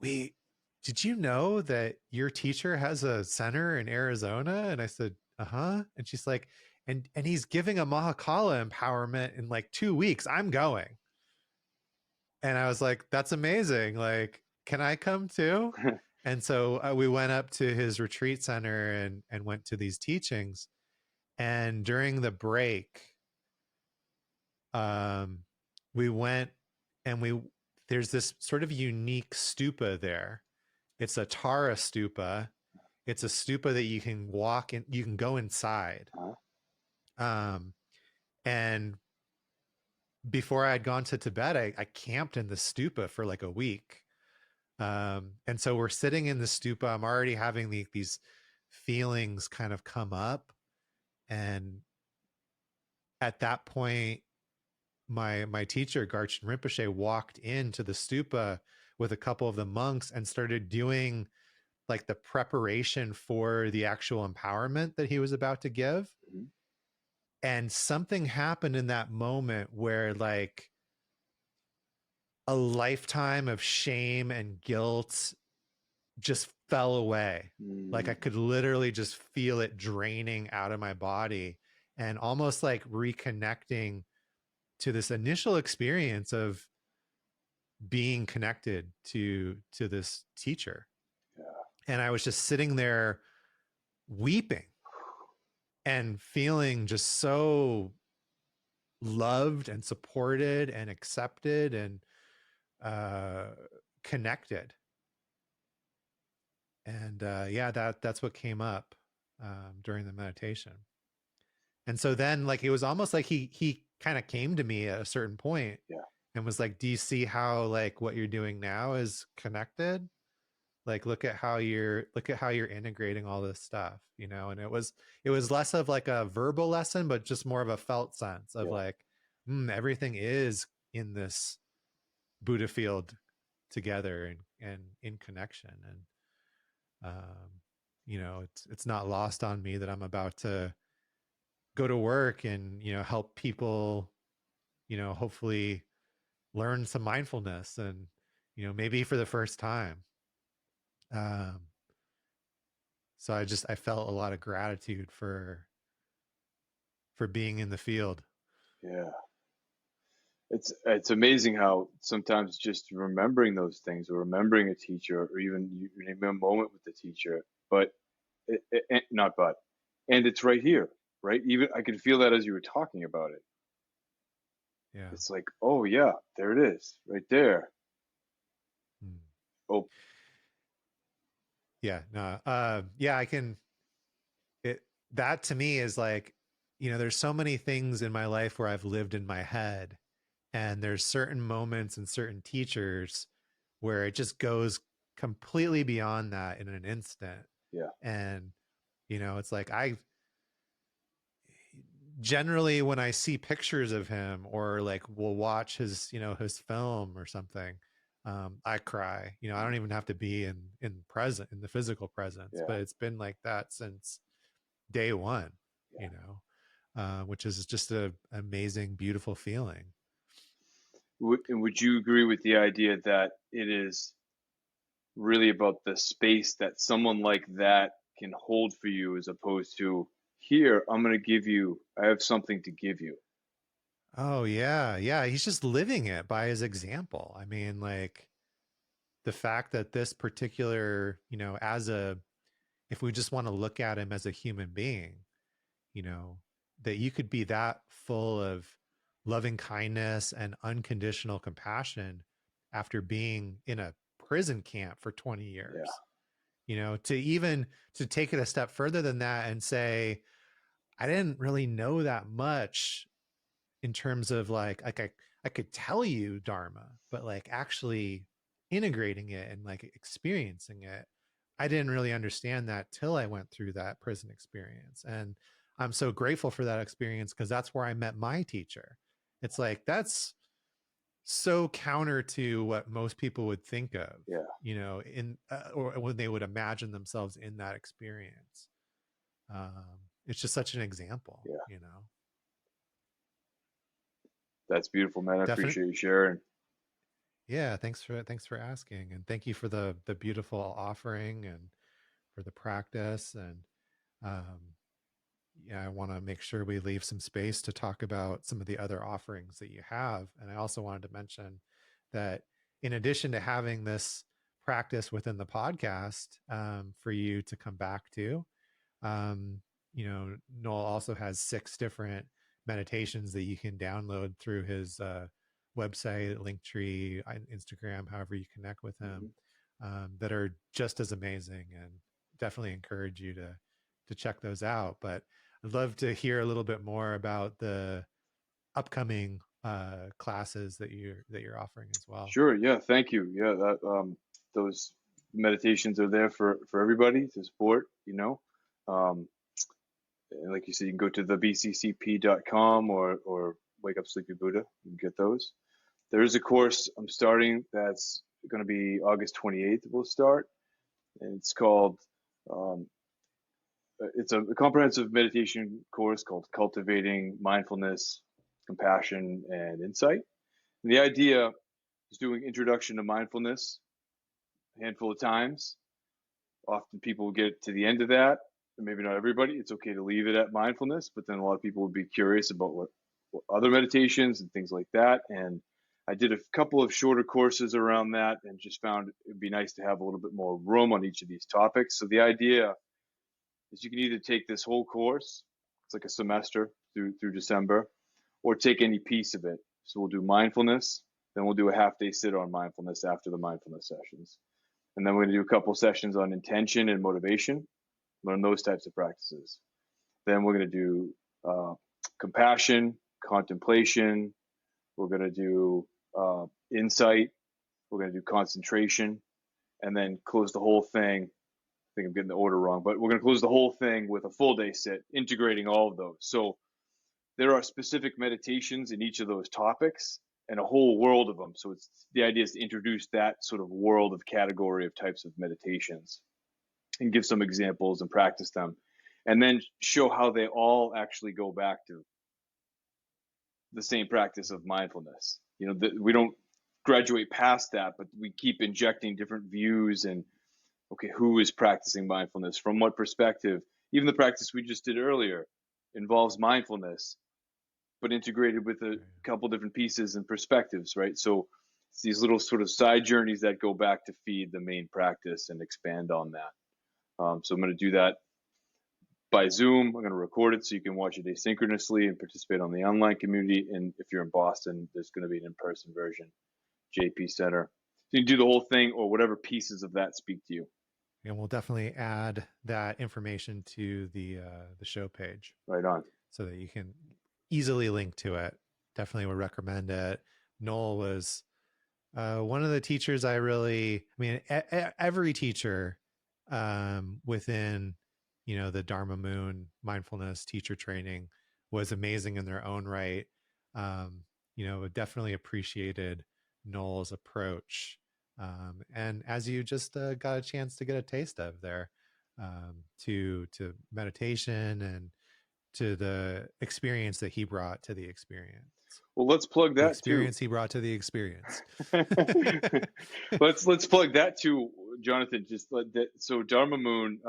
did you know that your teacher has a center in Arizona? And I said, uh-huh. And she's like, and he's giving a Mahakala empowerment in like 2 weeks. I'm going. And I was like, that's amazing. Like, can I come too? And so we went up to his retreat center and went to these teachings. And during the break, we went and there's this sort of unique stupa there. It's a Tara stupa. It's a stupa that you can walk in, you can go inside. And before I had gone to Tibet, I camped in the stupa for like a week. And so we're sitting in the stupa. I'm already having these feelings kind of come up. And at that point, my teacher, Garchen Rinpoche, walked into the stupa with a couple of the monks and started doing like the preparation for the actual empowerment that he was about to give. And something happened in that moment where like a lifetime of shame and guilt just fell away. Like I could literally just feel it draining out of my body, and almost like reconnecting to this initial experience of being connected to this teacher. And I was just sitting there weeping and feeling just so loved and supported and accepted and connected. And that's what came up during the meditation. And so then like it was almost like he kind of came to me at a certain point and was like, do you see how like what you're doing now is connected? Like look at how you're integrating all this stuff, and it was less of like a verbal lesson, but just more of a felt sense of like everything is in this Buddha field together and in connection. And it's not lost on me that I'm about to go to work and help people hopefully learn some mindfulness, and maybe for the first time. So I felt a lot of gratitude for being in the field. It's amazing how sometimes just remembering those things, or remembering a teacher, or even you remember a moment with the teacher, and it's right here, right? Even I could feel that as you were talking about it. It's like, oh yeah, there it is, right there. Oh yeah, no, I can. That to me is like, there's so many things in my life where I've lived in my head, and there's certain moments and certain teachers where it just goes completely beyond that in an instant. And it's like I generally, when I see pictures of him or like we'll watch his his film or something, I cry. I don't even have to be in the physical presence, Yeah. but it's been like that since day one, Yeah. which is just an amazing, beautiful feeling. And would you agree with the idea that it is really about the space that someone like that can hold for you, as opposed to, here, I have something to give you? Oh yeah. Yeah. He's just living it by his example. I mean, like the fact that this particular, if we just want to look at him as a human being, you know, that you could be that full of loving kindness and unconditional compassion after being in a prison camp for 20 Yeah. years, to take it a step further than that and say, I didn't really know that much in terms of like I could tell you Dharma, but like actually integrating it and like experiencing it, I didn't really understand that till I went through that prison experience. And I'm so grateful for that experience because that's where I met my teacher. It's like that's so counter to what most people would think of, Yeah. in or when they would imagine themselves in that experience. It's just such an example, Yeah. That's beautiful, man. I Definitely. appreciate you sharing. Yeah, thanks for asking, and thank you for the beautiful offering and for the practice. And um, yeah, I want to make sure we leave some space to talk about some of the other offerings that you have. And I also wanted to mention that in addition to having this practice within the podcast, for you to come back to, um, Noel also has 6 different meditations that you can download through his website, Linktree, Instagram, however you connect with him, that are just as amazing, and definitely encourage you to check those out. But I'd love to hear a little bit more about the upcoming classes that you're offering as well. Sure. Yeah. Thank you. Yeah. Those meditations are there for everybody to support, and like you said, you can go to the bccp.com or Wake Up Sleepy Buddha and get those. There is a course I'm starting that's going to be August 28th. We'll start, and it's called it's a comprehensive meditation course called Cultivating Mindfulness, Compassion, and Insight. And the idea is doing introduction to mindfulness a handful of times. Often people get to the end of that, and maybe not everybody. It's okay to leave it at mindfulness, but then a lot of people would be curious about what other meditations and things like that. And I did a couple of shorter courses around that, and just found it'd be nice to have a little bit more room on each of these topics. So the idea is you can either take this whole course, it's like a semester through December, or take any piece of it. So we'll do mindfulness, then we'll do a half-day sit on mindfulness after the mindfulness sessions. And then we're going to do a couple sessions on intention and motivation, learn those types of practices. Then we're going to do compassion, contemplation. We're going to do insight. We're going to do concentration, and then close the whole thing. I think I'm getting the order wrong, but we're going to close the whole thing with a full day sit, integrating all of those. So there are specific meditations in each of those topics and a whole world of them. So the idea is to introduce that sort of world of category of types of meditations and give some examples and practice them, and then show how they all actually go back to the same practice of mindfulness. We don't graduate past that, but we keep injecting different views and, okay, who is practicing mindfulness from what perspective? Even the practice we just did earlier involves mindfulness, but integrated with a couple different pieces and perspectives, right? So it's these little sort of side journeys that go back to feed the main practice and expand on that. So I'm going to do that by Zoom. I'm going to record it so you can watch it asynchronously and participate on the online community. And if you're in Boston, there's going to be an in-person version, JP Center. So you can do the whole thing or whatever pieces of that speak to you. And we'll definitely add that information to the show page. Right on. So that you can easily link to it. Definitely would recommend it. Noel was one of the teachers every teacher within, the Dharma Moon mindfulness teacher training was amazing in their own right. Definitely appreciated Noel's approach And as you just got a chance to get a taste of there, to meditation and to the experience that he brought to the experience. Well, let's plug The that experience too. he brought to the experience. Let's plug that too, Jonathan. So Dharma Moon,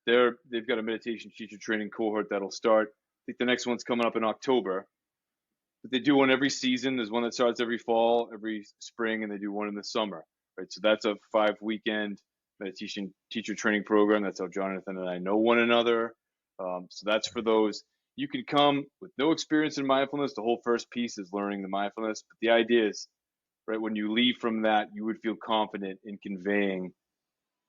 they've got a meditation teacher training cohort that'll start. I think the next one's coming up in October. But they do one every season. There's one that starts every fall, every spring, and they do one in the summer. Right. So that's a 5-weekend meditation teacher training program. That's how Jonathan and I know one another. So that's for those. You can come with no experience in mindfulness. The whole first piece is learning the mindfulness. But the idea is, right, when you leave from that, you would feel confident in conveying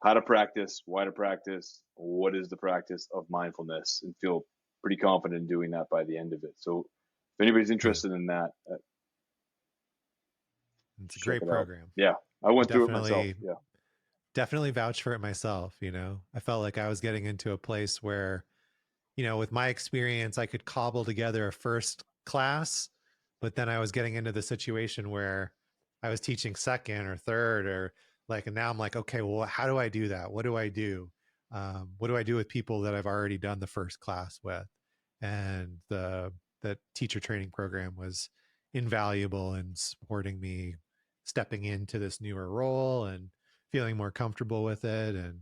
how to practice, why to practice, what is the practice of mindfulness, and feel pretty confident in doing that by the end of it. So if anybody's interested in that, it's a great program. Yeah, I went through it myself. Yeah, definitely vouch for it myself. I felt like I was getting into a place where, with my experience, I could cobble together a first class, but then I was getting into the situation where I was teaching second or third, and now I'm like, okay, well, how do I do that? What do I do? What do I do with people that I've already done the first class with? And the teacher training program was invaluable in supporting me stepping into this newer role and feeling more comfortable with it, and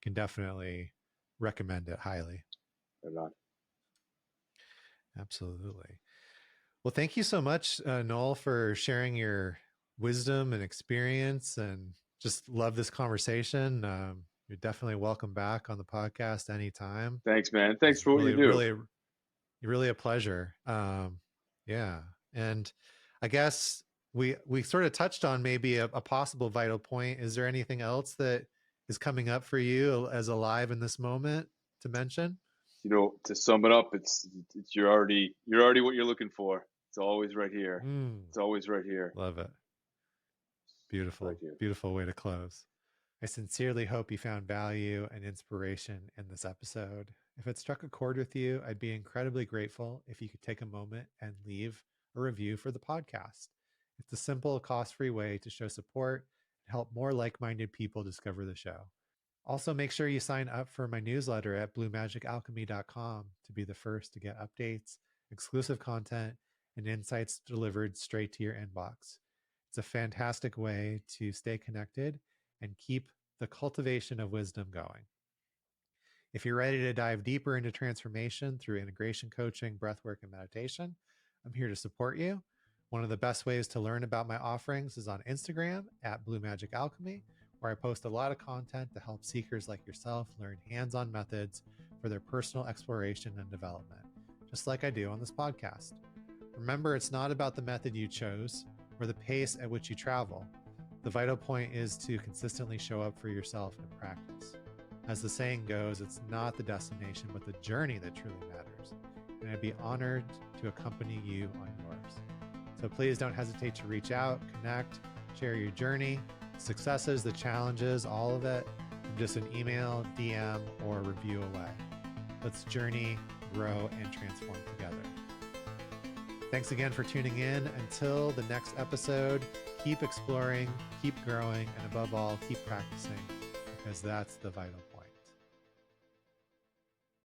can definitely recommend it highly. Right on. Absolutely. Well, thank you so much, Noel, for sharing your wisdom and experience, and just love this conversation. You're definitely welcome back on the podcast anytime. Thanks, man. Thanks for what you do. Really a pleasure. Yeah. And I guess we sort of touched on maybe a possible vital point. Is there anything else that is coming up for you as alive in this moment to mention? To sum it up, it's you're already what you're looking for. It's always right here. It's always right here. Love it. Beautiful, right beautiful way to close. I sincerely hope you found value and inspiration in this episode. If it struck a chord with you, I'd be incredibly grateful if you could take a moment and leave a review for the podcast. It's a simple, cost-free way to show support and help more like-minded people discover the show. Also, make sure you sign up for my newsletter at bluemagicalchemy.com to be the first to get updates, exclusive content, and insights delivered straight to your inbox. It's a fantastic way to stay connected and keep the cultivation of wisdom going. If you're ready to dive deeper into transformation through integration coaching, breathwork, and meditation, I'm here to support you. One of the best ways to learn about my offerings is on Instagram at bluemagicalchemy, where I post a lot of content to help seekers like yourself learn hands-on methods for their personal exploration and development, just like I do on this podcast. Remember, it's not about the method you chose or the pace at which you travel. The vital point is to consistently show up for yourself in practice. As the saying goes, it's not the destination, but the journey that truly matters. And I'd be honored to accompany you on yours. So please don't hesitate to reach out, connect, share your journey, successes, the challenges, all of it, from just an email, DM, or review away. Let's journey, grow, and transform together. Thanks again for tuning in. Until the next episode, keep exploring, keep growing, and above all, keep practicing, because that's the vital point.